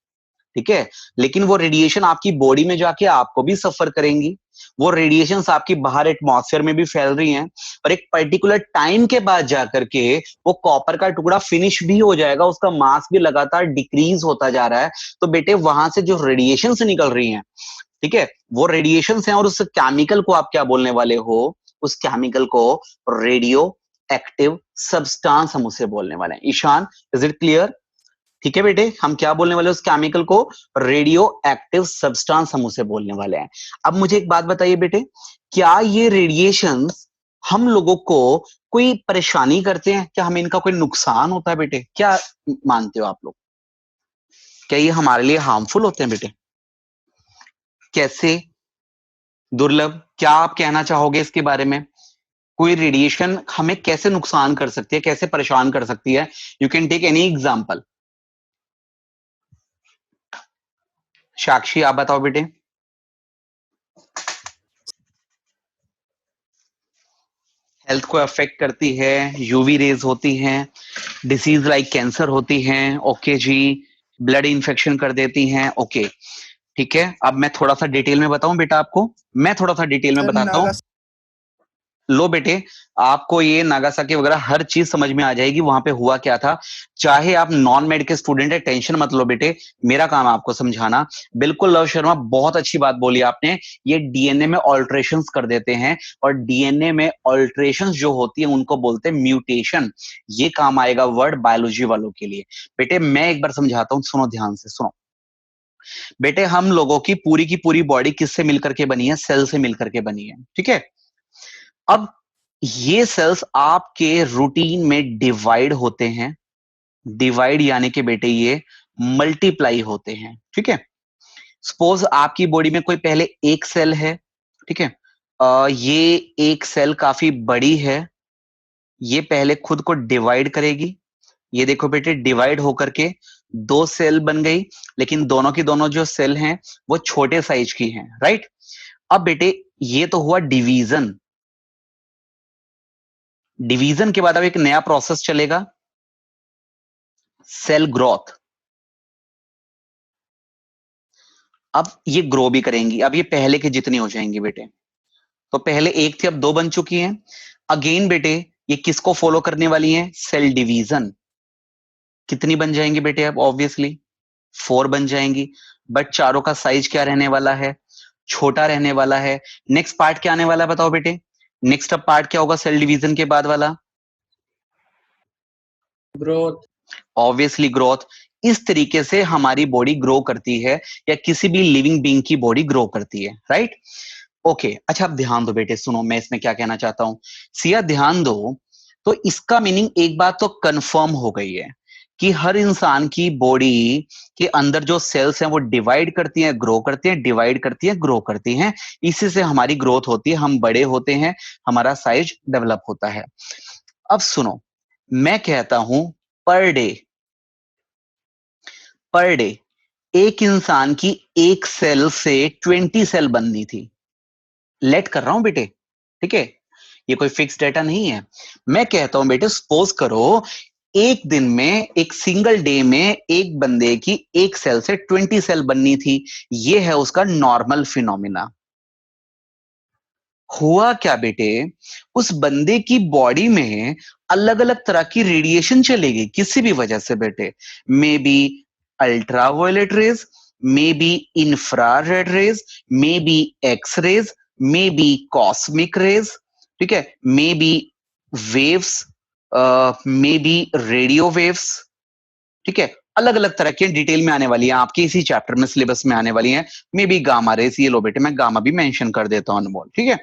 ठीक है। लेकिन वो रेडिएशन आपकी बॉडी में जाके आपको भी सफर करेंगी। वो रेडिएशंस आपकी बाहर एटमॉस्फेयर में भी फैल रही हैं, और एक पर्टिकुलर टाइम के बाद जाकर के वो कॉपर का टुकड़ा फिनिश भी हो जाएगा, उसका मास भी लगातार डिक्रीज होता जा रहा है। तो बेटे वहां से जो रेडिएशन से निकल रही हैं, ठीक है, वो रेडिएशंस हैं, और उस केमिकल को आप क्या बोलने वाले हो? उस केमिकल को रेडियो एक्टिव सब्सटेंस हम उसे बोलने वाले हैं। Ishaan, is it clear? ठीक है बेटे, हम क्या बोलने वाले हैं उस केमिकल को? रेडियो एक्टिव सब्सटेंस हम उसे बोलने वाले हैं। अब मुझे एक बात बताइए बेटे, क्या ये रेडिएशंस हम लोगों को कोई परेशानी करते हैं क्या? हमें इनका कोई नुकसान होता है बेटे? क्या मानते हो आप लोग? क्या ये हमारे लिए हार्मफुल होते हैं बेटे? कैसे? दुर्लभ, क्या आप कहना चाहोगे इसके बारे में? कोई रेडिएशन हमें कैसे नुकसान कर सकती है, कैसे परेशान कर सकती है? You can take any example. Sakshi आप बताओ बेटे। हेल्थ को अफेक्ट करती है, यूवी रेज होती हैं, डिसीज लाइक कैंसर होती हैं, ओके जी, ब्लड इन्फेक्शन कर देती हैं, ओके ठीक है। अब मैं थोड़ा सा डिटेल में बताऊं बेटा आपको, मैं थोड़ा सा डिटेल में बताता हूं। लो बेटे, आपको ये नागासाकी वगैरह हर चीज समझ में आ जाएगी वहां पे हुआ क्या था। चाहे आप नॉन मेड के स्टूडेंट है, टेंशन मत लो बेटे, मेरा काम है आपको समझाना। बिल्कुल लव शर्मा, बहुत अच्छी बात बोली आपने। ये डीएनए में ऑल्ट्रेशंस कर देते हैं, और डीएनए में ऑल्ट्रेशंस जो होती है उनको बोलते हैं म्यूटेशन। ये काम आएगा वर्ड बायोलॉजी वालों के लिए। बेटे मैं एक बार समझाता हूँ, सुनो ध्यान से सुनो। बेटे हम लोगों की पूरी बॉडी किससे मिलकर के बनी है? सेल से मिलकर के बनी है, ठीक है। अब ये सेल्स आपके रूटीन में डिवाइड होते हैं, डिवाइड यानी कि बेटे ये मल्टीप्लाई होते हैं, ठीक है। सपोज आपकी बॉडी में कोई पहले एक सेल है, ठीक है। ये एक सेल काफी बड़ी है, ये पहले खुद को डिवाइड करेगी। ये देखो बेटे, डिवाइड होकर के दो सेल बन गई, लेकिन दोनों की दोनों जो सेल हैं वो छोटे साइज की हैं, राइट। अब बेटे ये तो हुआ डिवीजन। डिवीजन के बाद अब एक नया प्रोसेस चलेगा, सेल ग्रोथ। अब ये ग्रो भी करेंगी, अब ये पहले के जितनी हो जाएंगी बेटे। तो पहले एक थी, अब दो बन चुकी हैं। अगेन बेटे ये किसको फॉलो करने वाली हैं? Cell division. कितनी बन जाएंगी बेटे? अब ऑब्वियसली 4 बन जाएंगी, बट चारों का साइज क्या रहने वाला है? छोटा रहने वाला है। नेक्स्ट पार्ट क्या आने वाला है बताओ बेटे? नेक्स्ट अब पार्ट क्या होगा सेल डिवीजन के बाद वाला? ग्रोथ। Obviously growth. इस तरीके से हमारी बॉडी ग्रो करती है, या किसी भी लिविंग बीइंग की बॉडी ग्रो करती है, राइट। ओके अच्छा, अब ध्यान दो बेटे, सुनो मैं इसमें क्या कहना चाहता हूं। सिया ध्यान दो। तो इसका मीनिंग एक बात तो कंफर्म हो गई है कि हर इंसान की बॉडी के अंदर जो सेल्स हैं वो डिवाइड करती हैं, ग्रो करती हैं, डिवाइड करती हैं, ग्रो करती हैं। इसी से हमारी ग्रोथ होती है, हम बड़े होते हैं, हमारा साइज डेवलप होता है। अब सुनो, मैं कहता हूं पर डे, पर डे एक इंसान की एक सेल से 20 सेल बननी थी। लेट कर रहा हूं बेटे, ठीक है। ये कोई फिक्स डेटा नहीं है। मैं कहता हूं बेटे सपोज करो एक दिन में, एक सिंगल डे में एक बंदे की एक सेल से 20 सेल बननी थी। ये है उसका नॉर्मल फिनोमिना। हुआ क्या बेटे, उस बंदे की बॉडी में अलग अलग तरह की रेडिएशन चलेगी किसी भी वजह से बेटे। May be ultraviolet rays, may be infrared rays, may be X rays, may be cosmic rays, ठीक है, may be waves, may be radio waves, ठीक है। अलग अलग तरह की डिटेल में आने वाली है, आपके इसी चैप्टर में सिलेबस में आने वाली है। मे बी गामा रेज, ये लो बेटे मैं गामा भी मेंशन कर देता हूं अनमोल, ठीक है।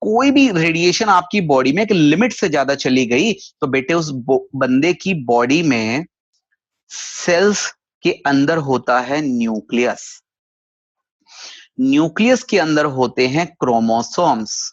कोई भी रेडिएशन आपकी बॉडी में एक लिमिट से ज्यादा चली गई तो बेटे उस बंदे की बॉडी में सेल्स के अंदर होता है न्यूक्लियस। न्यूक्लियस के अंदर होते हैं क्रोमोसोम्स।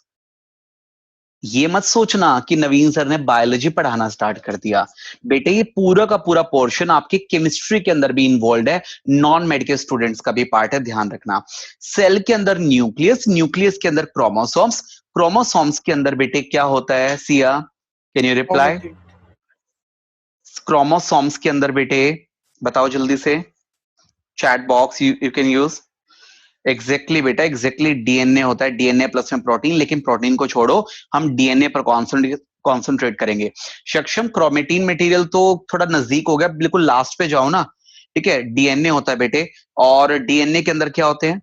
ये मत सोचना कि नवीन सर ने बायोलॉजी पढ़ाना स्टार्ट कर दिया। बेटे ये पूरा का पूरा पोर्शन आपके केमिस्ट्री के अंदर भी इन्वॉल्व है, नॉन मेडिकल स्टूडेंट्स का भी पार्ट है, ध्यान रखना। सेल के अंदर न्यूक्लियस, न्यूक्लियस के अंदर क्रोमोसोम्स, क्रोमोसोम्स के अंदर बेटे क्या होता है Siya, can you reply? Chromosomes के अंदर बेटे बताओ जल्दी से, chat box you can use. Exactly बेटा, एग्जैक्टली डीएनए होता है, डीएनए प्लस में प्रोटीन, लेकिन प्रोटीन को छोड़ो हम डीएनए पर कॉन्सेंट्रेट करेंगे। सक्षम क्रोमेटिन मटेरियल तो थोड़ा नजदीक हो गया, बिल्कुल लास्ट पे जाओ ना, ठीक है। डीएनए होता है बेटे, और डीएनए के अंदर क्या होते हैं,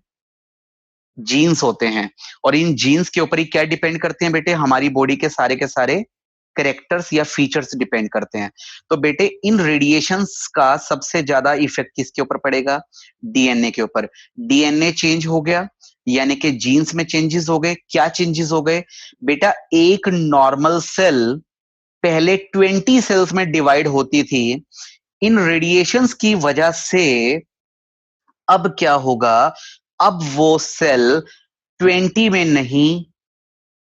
जीन्स होते हैं। और इन जीन्स के ऊपर ही क्या डिपेंड करते हैं बेटे, हमारी बॉडी के सारे करेक्टर्स या फीचर्स डिपेंड करते हैं। तो बेटे इन रेडिएशंस का सबसे ज्यादा इफेक्ट किसके ऊपर पड़ेगा, डीएनए के ऊपर। डीएनए चेंज हो गया यानी कि जीन्स में चेंजेस हो गए। क्या चेंजेस हो गए बेटा, एक नॉर्मल सेल पहले 20 सेल्स में डिवाइड होती थी, इन रेडिएशंस की वजह से अब क्या होगा, अब वो सेल 20 में नहीं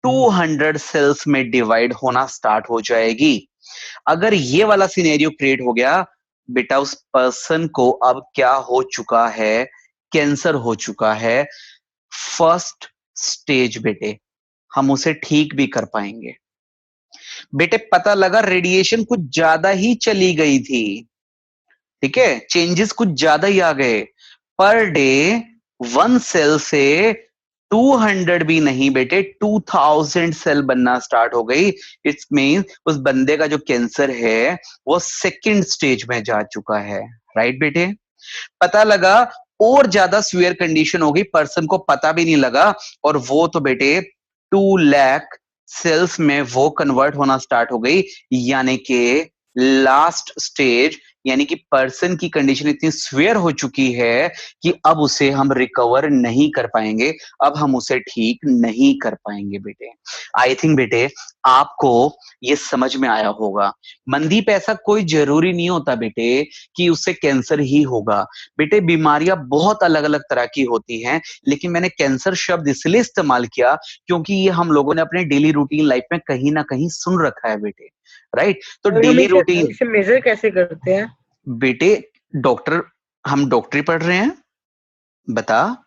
200 सेल्स में डिवाइड होना स्टार्ट हो जाएगी। अगर ये वाला सिनेरियो क्रिएट हो गया बेटा, उस पर्सन को अब क्या हो चुका है, कैंसर हो चुका है फर्स्ट स्टेज बेटे। हम उसे ठीक भी कर पाएंगे बेटे। पता लगा रेडिएशन कुछ ज्यादा ही चली गई थी, ठीक है, चेंजेस कुछ ज्यादा ही आ गए। पर डे 1 सेल से 200 भी नहीं बेटे 2000 सेल बनना स्टार्ट हो गई। इट्स मीन उस बंदे का जो कैंसर है वो सेकंड स्टेज में जा चुका है। राइट बेटे, पता लगा और ज्यादा सीवियर कंडीशन हो गई, पर्सन को पता भी नहीं लगा, और वो तो बेटे 2 लाख सेल्स में वो कन्वर्ट होना स्टार्ट हो गई। यानी कि लास्ट स्टेज, यानी कि पर्सन की कंडीशन इतनी सीवियर हो चुकी है कि अब उसे हम रिकवर नहीं कर पाएंगे, अब हम उसे ठीक नहीं कर पाएंगे बेटे। आई थिंक बेटे आपको ये समझ में आया होगा। मनदीप ऐसा कोई जरूरी नहीं होता बेटे कि उससे कैंसर ही होगा। बेटे बीमारियां बहुत अलग अलग तरह की होती हैं, लेकिन मैंने कैंसर शब्द इसलिए इस्तेमाल किया क्योंकि ये हम लोगों ने अपने डेली रूटीन लाइफ में कहीं ना कहीं सुन रखा है बेटे। राइट, तो डेली रूटीन इसे मेजर कैसे करते हैं बेटे, डॉक्टर, हम डॉक्टरी पढ़ रहे हैं, बता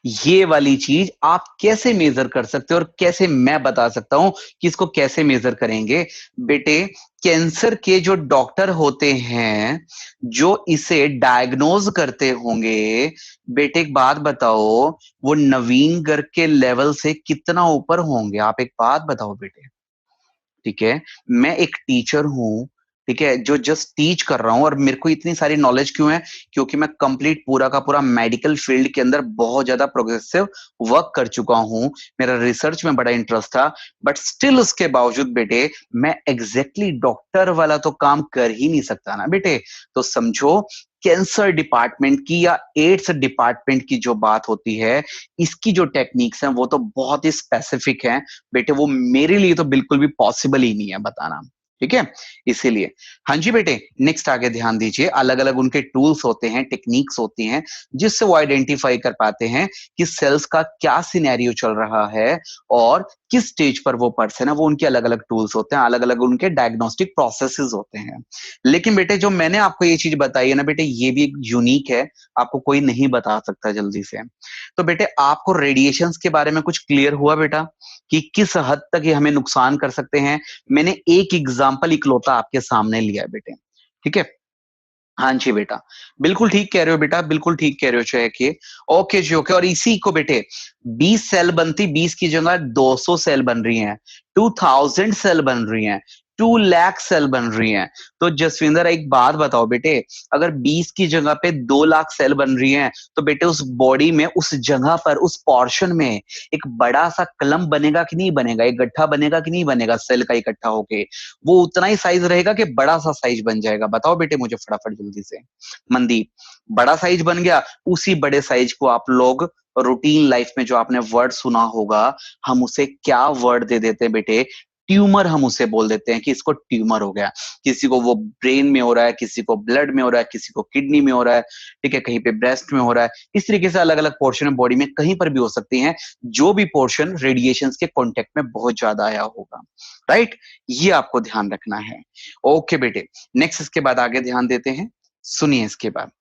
ये वाली चीज आप कैसे मेजर कर सकते हो और कैसे मैं बता सकता हूं कि इसको कैसे मेजर करेंगे। बेटे कैंसर के जो डॉक्टर होते हैं जो इसे डायग्नोज करते होंगे, बेटे एक बात बताओ, वो नवीन गर्ग के लेवल से कितना ऊपर होंगे, आप एक बात बताओ बेटे। ठीक है, मैं एक टीचर हूं, ठीक है, जो जस्ट टीच कर रहा हूं, और मेरे को इतनी सारी नॉलेज क्यों है, क्योंकि मैं कंप्लीट पूरा का पूरा मेडिकल फील्ड के अंदर बहुत ज्यादा प्रोग्रेसिव वर्क कर चुका हूं। मेरा रिसर्च में बड़ा इंटरेस्ट था, बट स्टिल उसके बावजूद बेटे मैं एग्जैक्टली डॉक्टर वाला तो काम कर ही नहीं सकता ना बेटे। तो समझो कैंसर डिपार्टमेंट की या एड्स डिपार्टमेंट की जो बात होती है, इसकी जो टेक्निक्स हैं वो तो बहुत ही स्पेसिफिक हैं बेटे, वो मेरे लिए तो बिल्कुल भी पॉसिबल ही नहीं है बताना। ठीक है, इसीलिए। हाँ जी बेटे, नेक्स्ट आगे ध्यान दीजिए, अलग अलग उनके टूल्स होते हैं, टेक्निक्स होती हैं, जिससे वो आइडेंटिफाई कर पाते हैं कि सेल्स का क्या सिनेरियो चल रहा है और किस स्टेज पर वो पर्सन है। वो उनके अलग अलग टूल्स होते हैं, अलग अलग उनके डायग्नोस्टिक प्रोसेसेस होते हैं। लेकिन बेटे जो मैंने आपको ये चीज बताई है ना बेटे, ये भी एक यूनिक है, आपको कोई नहीं बता सकता जल्दी से। तो बेटे आपको रेडिएशंस के बारे में कुछ क्लियर हुआ बेटा, कि किस हद तक ये हमें नुकसान कर सकते हैं? मैंने एक एग्जाम्पल इकलौता आपके सामने लिया है बेटे, ठीक है। हाँ जी बेटा, बिल्कुल ठीक कह रहे हो बेटा, बिल्कुल ठीक कह रहे हो चेक ये। ओके जी ओके, और इसी को बेटे 20 सेल बनती, 20 की जगह 200 सेल बन रही हैं, 2000 सेल बन रही हैं, 2 लाख सेल बन रही हैं। तो जसविंदर एक बात बताओ बेटे, अगर 20 की जगह पे 2 लाख सेल बन रही हैं, तो बेटे उस बॉडी में, उस जगह पर, उस पोर्शन में एक बड़ा सा क्लम्प बनेगा कि नहीं बनेगा, एक गड्ढा बनेगा कि नहीं बनेगा सेल का इकट्ठा होके? वो उतना ही साइज रहेगा कि बड़ा सा साइज बन जाएगा? बताओ बेटे मुझे फटाफट जल्दी से। मनदीप, बड़ा साइज बन गया। उसी बड़े साइज को आप लोग रूटीन लाइफ में जो आपने वर्ड सुना होगा, हम उसे क्या वर्ड दे देते हैं बेटे? ट्यूमर। हम उसे बोल देते हैं कि इसको ट्यूमर हो गया। किसी को वो ब्रेन में हो रहा है, किसी को ब्लड में हो रहा है, किसी को किडनी में हो रहा है, ठीक है, कहीं पे ब्रेस्ट में हो रहा है। इस तरीके से अलग अलग पोर्शन है बॉडी में, कहीं पर भी हो सकती हैं, जो भी पोर्शन रेडिएशन के कॉन्टेक्ट में बहुत ज्यादा आया होगा। राइट, ये आपको ध्यान रखना है। ओके बेटे, नेक्स्ट इसके बाद आगे ध्यान देते हैं, सुनिए इसके बाद।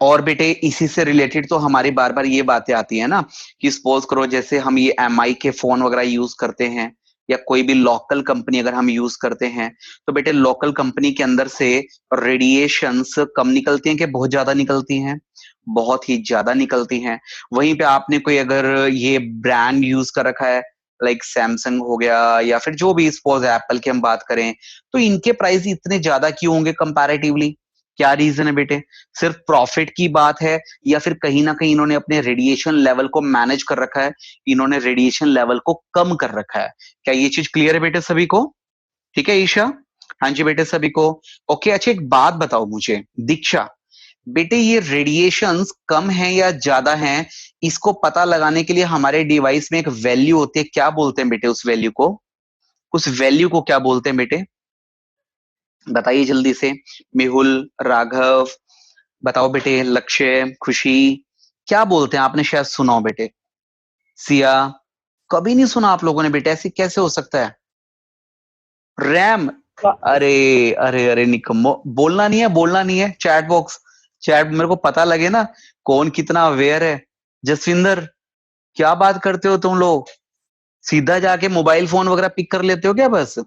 और बेटे इसी से रिलेटेड तो हमारी बार बार ये बातें आती है ना, कि सपोज करो जैसे हम ये एमआई के फोन वगैरह यूज करते हैं, या कोई भी लोकल कंपनी अगर हम यूज करते हैं, तो बेटे लोकल कंपनी के अंदर से रेडिएशंस कम निकलती हैं कि बहुत ज्यादा निकलती हैं? बहुत ही ज्यादा निकलती हैं। वहीं पे आपने कोई अगर ये ब्रांड यूज कर रखा है, लाइक सैमसंग हो गया, या फिर जो भी सपोज एप्पल की हम बात करें, तो इनके प्राइस इतने ज्यादा क्यों होंगे कंपैरेटिवली? क्या रीजन है बेटे? सिर्फ प्रॉफिट की बात है, या फिर कहीं ना कहीं इन्होंने अपने रेडिएशन लेवल को मैनेज कर रखा है, इन्होंने रेडिएशन लेवल को कम कर रखा है? क्या ये चीज क्लियर है बेटे सभी को? ठीक है ईशा? हाँ जी बेटे सभी को। ओके, अच्छा एक बात बताओ मुझे दीक्षा, बेटे ये रेडिएशंस कम है या ज्यादा हैं, इसको पता लगाने के लिए हमारे डिवाइस में एक वैल्यू होती है, क्या बोलते हैं बेटे उस वैल्यू को? उस वैल्यू को क्या बोलते हैं बेटे? बताइए जल्दी से। मेहुल, राघव, बताओ बेटे, लक्ष्य, खुशी, क्या बोलते हैं? आपने शायद सुना हो बेटे। सिया, कभी नहीं सुना आप लोगों ने बेटे, ऐसे कैसे हो सकता है? रैम। अरे अरे अरे निकम्मो, बोलना नहीं है, बोलना नहीं है। चैट बॉक्स, चैट मेरे को पता लगे ना कौन कितना अवेयर है। जसविंदर, क्या बात करते हो तुम लोग? सीधा जाके मोबाइल फोन वगैरह पिक कर लेते हो क्या बस?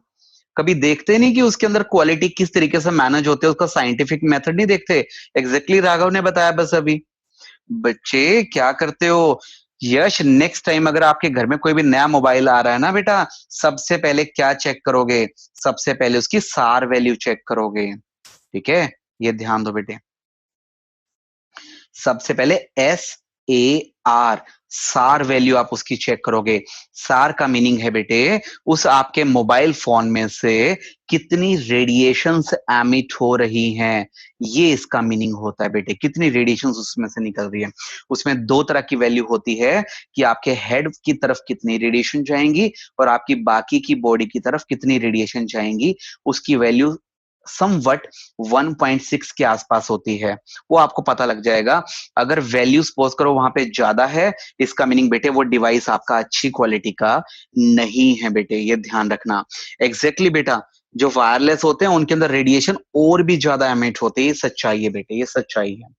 कभी देखते नहीं कि उसके अंदर क्वालिटी किस तरीके से मैनेज होते हैं, उसका साइंटिफिक मेथड नहीं देखते? एग्जैक्टली राघव ने बताया बस अभी। बच्चे क्या करते हो? यश, नेक्स्ट टाइम अगर आपके घर में कोई भी नया मोबाइल आ रहा है ना बेटा, सबसे पहले क्या चेक करोगे? सबसे पहले उसकी सार वैल्यू चेक करोगे, ठीक है? ये ध्यान दो बेटे, सबसे पहले SAR, सार वैल्यू आप उसकी चेक करोगे। सार का मीनिंग है बेटे, उस आपके मोबाइल फोन में से कितनी रेडिएशंस एमिट हो रही हैं, ये इसका मीनिंग होता है बेटे, कितनी रेडिएशंस उसमें से निकल रही है। उसमें दो तरह की वैल्यू होती है, कि आपके हेड की तरफ कितनी रेडिएशन जाएंगी और आपकी बाकी की बॉडी की तरफ कितनी रेडिएशन जाएंगी। उसकी वैल्यू समवट 1.6 के आसपास होती है, वो आपको पता लग जाएगा। अगर वैल्यू सपोज करो वहां पे ज्यादा है, इसका मीनिंग बेटे वो डिवाइस आपका अच्छी क्वालिटी का नहीं है बेटे, ये ध्यान रखना। एग्जैक्टली बेटा, जो वायरलेस होते हैं उनके अंदर रेडिएशन और भी ज्यादा एमिट होते हैं, ये सच्चाई है बेटे, ये सच्चाई है।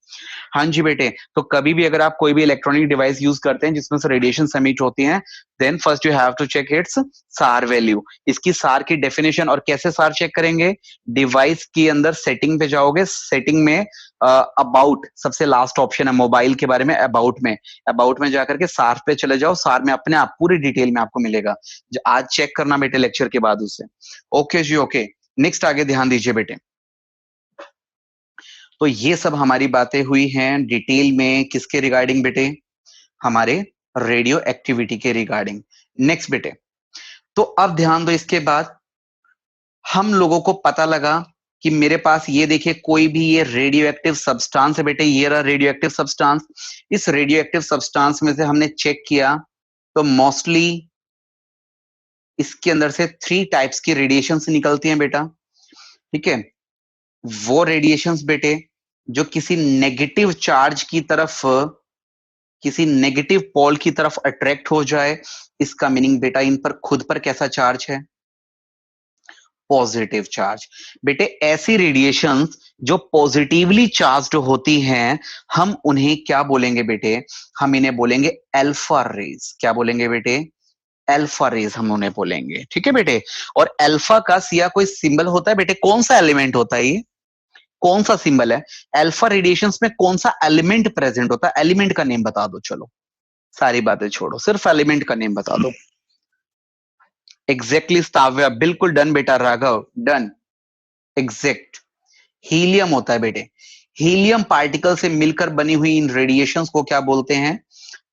हाँ जी बेटे, तो कभी भी अगर आप कोई भी इलेक्ट्रॉनिक डिवाइस यूज करते हैं जिसमें से रेडिएशन एमिट होती हैं, then first you have to check its SAR value. इसकी सार की डेफिनेशन, और कैसे सार चेक करेंगे? डिवाइस के अंदर सेटिंग पे जाओगे, सेटिंग में अबाउट सबसे लास्ट ऑप्शन है मोबाइल के बारे में, अबाउट में जाकर के सार पे चले जाओ, सार में अपने आप पूरी डिटेल में आपको मिलेगा। आज चेक करना बेटे लेक्चर के बाद उसे। ओके जी ओके, नेक्स्ट आगे ध्यान दीजिए बेटे। तो ये सब हमारी बातें हुई हैं डिटेल में, किसके रिगार्डिंग बेटे? हमारे रेडियो एक्टिविटी के रिगार्डिंग। नेक्स्ट बेटे, तो अब ध्यान दो, इसके बाद हम लोगों को पता लगा कि मेरे पास ये देखिए कोई भी ये रेडियो एक्टिव सब्सटेंस है बेटे, ये रहा रेडियो एक्टिव सब्सटेंस। इस रेडियो एक्टिव सब्सटेंस में से हमने चेक किया तो मोस्टली इसके अंदर से 3 टाइप्स की रेडिएशंस निकलती हैं बेटा, ठीक है। वो रेडिएशंस बेटे जो किसी नेगेटिव चार्ज की तरफ, किसी नेगेटिव पोल की तरफ अट्रैक्ट हो जाए, इसका मीनिंग बेटा इन पर खुद पर कैसा चार्ज है, पॉजिटिव चार्ज। बेटे ऐसी रेडिएशंस जो पॉजिटिवली चार्ज्ड होती हैं, हम उन्हें क्या बोलेंगे बेटे, हम इन्हें बोलेंगे अल्फा रेज। क्या बोलेंगे बेटे, अल्फा रेज हम उन्हें बोलेंगे, ठीक है बेटे। और अल्फा का सिया कोई सिंबल होता है बेटे, कौन सा एलिमेंट होता है ये, कौन सा सिंबल है, अल्फा रेडिएशंस में कौन सा एलिमेंट प्रेजेंट होता है, एलिमेंट का नेम बता दो, चलो सारी बातें छोड़ो, सिर्फ एलिमेंट का नेम बता दो। एग्जैक्टली स्ताव्या, बिल्कुल डन बेटा, राघव डन, एग्जैक्ट हीलियम होता है बेटे। हीलियम पार्टिकल से मिलकर बनी हुई इन रेडिएशंस को क्या बोलते हैं,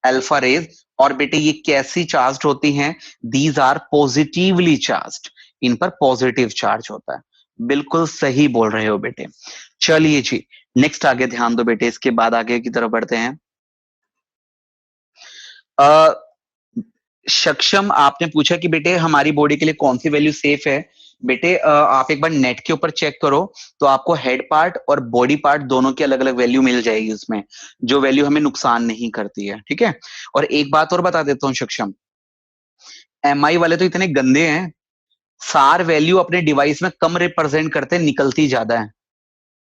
अल्फा रेज। और बेटे ये कैसी चार्ज होती हैं, दीज आर पॉजिटिवली चार्ज्ड, इन पर पॉजिटिव चार्ज होता है। बिल्कुल सही बोल रहे हो बेटे। चलिए जी नेक्स्ट आगे ध्यान दो बेटे, इसके बाद आगे की तरफ बढ़ते हैं। सक्षम आपने पूछा कि बेटे हमारी बॉडी के लिए कौन सी वैल्यू सेफ है। बेटे आप एक बार नेट के ऊपर चेक करो तो आपको हेड पार्ट और बॉडी पार्ट दोनों की अलग अलग वैल्यू मिल जाएगी उसमें, जो वैल्यू हमें नुकसान नहीं करती है, ठीक है। और एक बात और बता देता हूँ सक्षम, एमआई वाले तो इतने गंदे हैं, सार वैल्यू अपने डिवाइस में कम रिप्रेजेंट करते, निकलती ज्यादा है।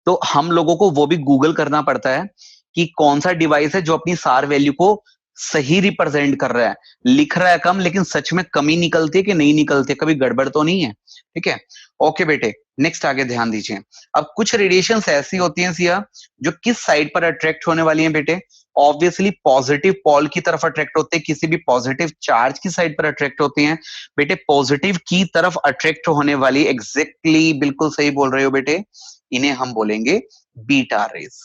तो हम लोगों को वो भी गूगल करना पड़ता है कि कौन सा डिवाइस है जो अपनी सार वैल्यू को सही रिप्रेजेंट कर रहा है, लिख रहा है कम लेकिन सच में कमी निकलती है कि नहीं निकलती है, कभी गड़बड़ तो नहीं है, ठीक है। ओके बेटे नेक्स्ट आगे ध्यान दीजिए। अब कुछ रेडिएशंस ऐसी होती हैं सिया जो किस साइड पर अट्रैक्ट होने वाली हैं बेटे, ऑब्वियसली पॉजिटिव पॉल की तरफ अट्रैक्ट होते हैं, किसी भी पॉजिटिव चार्ज की साइड पर अट्रैक्ट होती हैं। बेटे पॉजिटिव की तरफ अट्रैक्ट होने वाली, एग्जैक्टली बिल्कुल सही बोल रहे हो बेटे, इन्हें हम बोलेंगे बीटा रेस।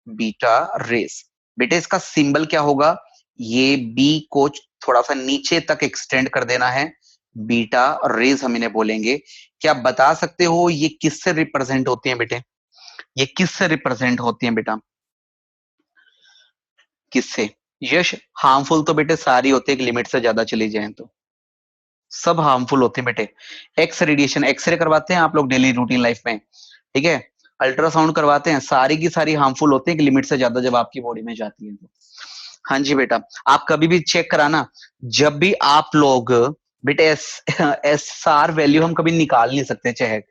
बीटा रेस बेटे इसका सिंबल क्या होगा, ये बी को थोड़ा सा नीचे तक एक्सटेंड कर देना है, बीटा रेज हम इन्हें बोलेंगे। क्या बता सकते हो ये किससे रिप्रेजेंट होती हैं बेटे, ये किससे रिप्रेजेंट होती हैं बेटा, किससे। यश हार्मफुल तो बेटे सारी होती है, एक लिमिट से ज्यादा चली जाए तो सब हार्मफुल होते हैं बेटे। एक्स रेडिएशन, एक्सरे करवाते हैं आप लोग डेली रूटीन लाइफ में, ठीक है, अल्ट्रासाउंड करवाते हैं, सारी की सारी हार्मफुल होती है एक लिमिट से ज्यादा जब आपकी बॉडी में जाती है तो। हाँ जी बेटा आप कभी भी चेक कराना, जब भी आप लोग बेटे एस आर वैल्यू हम कभी निकाल नहीं सकते चेक,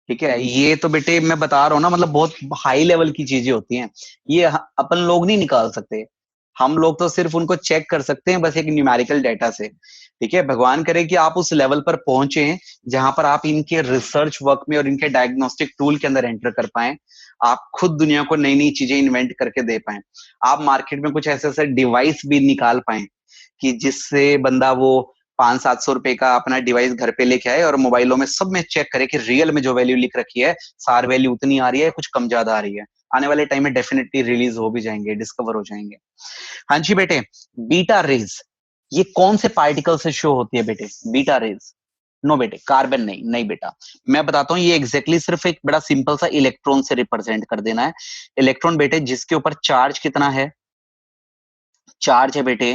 ठीक है। ये तो बेटे मैं बता रहा हूँ ना, मतलब बहुत हाई लेवल की चीजें होती हैं, ये अपन लोग नहीं निकाल सकते, हम लोग तो सिर्फ उनको चेक कर सकते हैं बस एक न्यूमेरिकल डेटा से, ठीक है। भगवान करे कि आप उस लेवल पर पहुंचे जहां पर आप इनके रिसर्च वर्क में और इनके डायग्नोस्टिक टूल के अंदर एंटर कर पाए, आप खुद दुनिया को नई नई चीजें इन्वेंट करके दे पाए, आप मार्केट में कुछ ऐसे ऐसे डिवाइस भी निकाल पाए कि जिससे बंदा वो 500-700 रुपए का अपना डिवाइस घर पे लेके आए और मोबाइलों में सब में चेक करे कि रियल में जो वैल्यू लिख रखी है सार वैल्यू उतनी आ रही है, कुछ कम ज्यादा आ रही है। आने वाले टाइम में डेफिनेटली रिलीज हो भी जाएंगे, डिस्कवर हो जाएंगे। हाँ जी बेटे बीटा रेज ये कौन से पार्टिकल से शो होती है बेटे, बीटा रेज, नो बेटे कार्बन नहीं, नहीं बेटा मैं बताता हूँ, ये एग्जैक्टली सिर्फ एक बड़ा सिंपल सा इलेक्ट्रॉन से रिप्रेजेंट कर देना है। इलेक्ट्रॉन बेटे जिसके ऊपर चार्ज कितना है, चार्ज है बेटे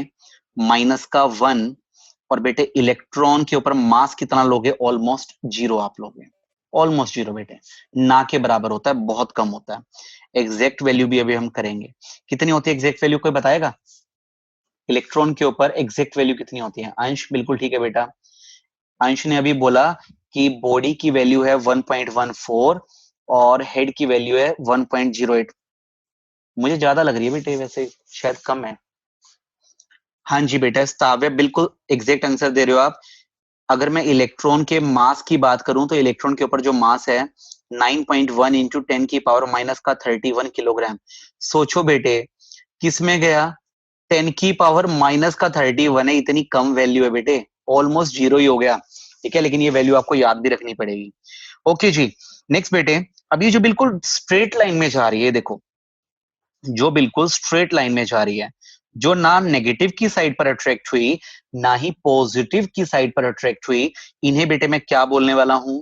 -1, और बेटे इलेक्ट्रॉन के ऊपर मास कितना लोगे, ऑलमोस्ट 0 आप लोगे, ऑलमोस्ट 0 बेटे, ना के बराबर होता है, बहुत कम होता है। एग्जैक्ट वैल्यू भी अभी हम करेंगे, कितनी होती है एग्जैक्ट वैल्यू, कोई बताएगा इलेक्ट्रॉन के ऊपर एग्जैक्ट वैल्यू कितनी होती है। अंश बिल्कुल ठीक है बेटा, अंश ने अभी बोला कि बॉडी की वैल्यू है 1.14 और हेड की वैल्यू है 1.08, मुझे ज्यादा लग रही है बेटे, वैसे शायद कम है। हाँ जी बेटा स्ताव्य बिल्कुल एग्जैक्ट आंसर दे रहे हो आप। अगर मैं इलेक्ट्रॉन के मास की बात करूं तो इलेक्ट्रॉन के ऊपर जो मास है 9.1 इंटू 10 की पावर माइनस का 31 किलोग्राम। सोचो बेटे किस में गया, 10 की पावर माइनस का 31 है, इतनी कम वैल्यू है बेटे, ऑलमोस्ट 0 ही हो गया, ठीक है। लेकिन ये वैल्यू आपको याद भी रखनी पड़ेगी। ओके जी नेक्स्ट बेटे, अब ये जो बिल्कुल स्ट्रेट लाइन में जा रही है, देखो जो बिल्कुल स्ट्रेट लाइन में जा रही है, जो ना नेगेटिव की साइड पर अट्रैक्ट हुई ना ही पॉजिटिव की साइड पर अट्रैक्ट हुई, इन्हें बेटे मैं क्या बोलने वाला हूं,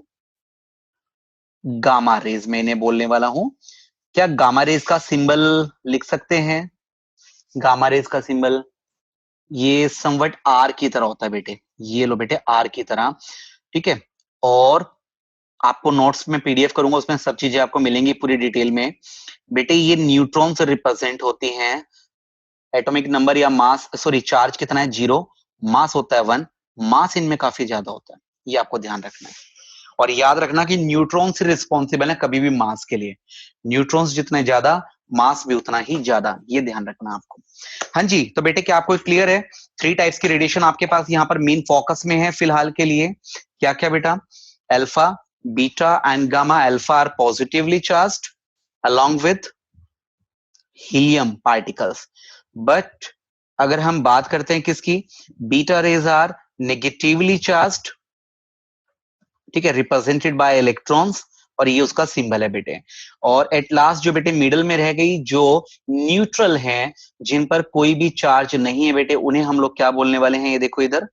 गामा रेज में इन्हें बोलने वाला हूं। क्या गामा रेज का सिंबल लिख सकते हैं, गामा रेज का सिंबल ये समवट आर की तरह होता है बेटे, ये लो बेटे आर की तरह, ठीक है। और आपको नोट्स में पीडीएफ करूंगा, उसमें सब चीजें आपको मिलेंगी पूरी डिटेल में। बेटे ये न्यूट्रॉन से रिप्रेजेंट होती हैं। एटॉमिक नंबर या मास, सॉरी चार्ज कितना है 0, मास होता है 1, मास इनमें काफी ज्यादा होता है, ये आपको ध्यान रखना है। और याद रखना कि न्यूट्रॉन से रिस्पॉन्सिबल है कभी भी मास के लिए, न्यूट्रॉन्स जितने ज्यादा मास भी उतना ही ज्यादा, ये ध्यान रखना आपको। हाँ जी, तो बेटे क्या आपको क्लियर है? 3 टाइप्स की रेडिएशन आपके पास यहाँ पर मेन फोकस में है फिलहाल के लिए। क्या क्या बेटा? Alpha, beta and gamma. Alpha are positively charged along with helium particles, but अगर हम बात करते हैं किसकी, beta rays are negatively charged, ठीक है, रिप्रेजेंटेड बाय इलेक्ट्रॉन्स, और ये उसका सिंबल है बेटे। और एट लास्ट जो बेटे मिडल में रह गई, जो न्यूट्रल हैं, जिन पर कोई भी चार्ज नहीं है बेटे, उन्हें हम लोग क्या बोलने वाले हैं? ये देखो इधर,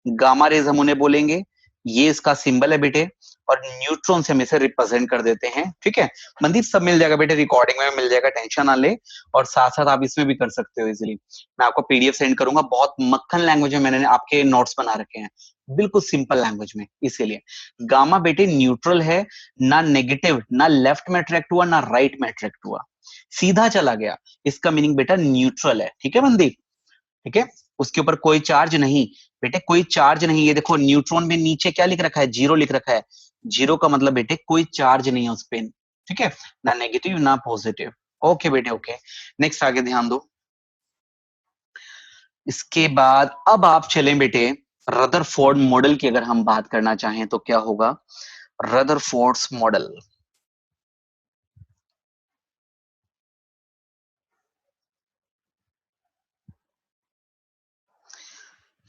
गामा रेज हम उन्हें बोलेंगे, ये इसका सिंबल है बेटे। और न्यूट्रॉन से हम इसे रिप्रेजेंट कर देते हैं, ठीक है। मनदीप सब मिल जाएगा बेटे, रिकॉर्डिंग में मिल जाएगा, टेंशन ना ले। और साथ साथ आप इसमें भी कर सकते हो इजीली। मैं आपको पीडीएफ सेंड करूंगा, बहुत मक्खन लैंग्वेज में मैंने आपके नोट्स बना रखे हैं, बिल्कुल सिंपल लैंग्वेज में। इसीलिए गामा बेटे न्यूट्रल है, ना नेगेटिव, ना लेफ्ट में अट्रैक्ट हुआ, ना राइट में अट्रैक्ट हुआ, सीधा चला गया। इसका मीनिंग बेटा न्यूट्रल है, ठीक है मनदीप, ठीक है। उसके ऊपर कोई चार्ज नहीं बेटे, कोई चार्ज नहीं। ये देखो न्यूट्रॉन में नीचे क्या लिख रखा है? 0 लिख रखा है। 0 का मतलब बेटे कोई चार्ज नहीं है उस पे, ठीक है, ना नेगेटिव ना पॉजिटिव। ओके बेटे, ओके। नेक्स्ट आगे ध्यान दो। इसके बाद अब आप चलें बेटे रदरफोर्ड मॉडल की, अगर हम बात करना चाहें तो क्या होगा? रदरफोर्ड्स मॉडल,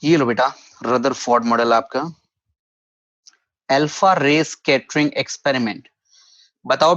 ये लो बेटा रदरफोर्ड मॉडल आपका। अल्फा रे स्कैटरिंग एक्सपेरिमेंट, बताओ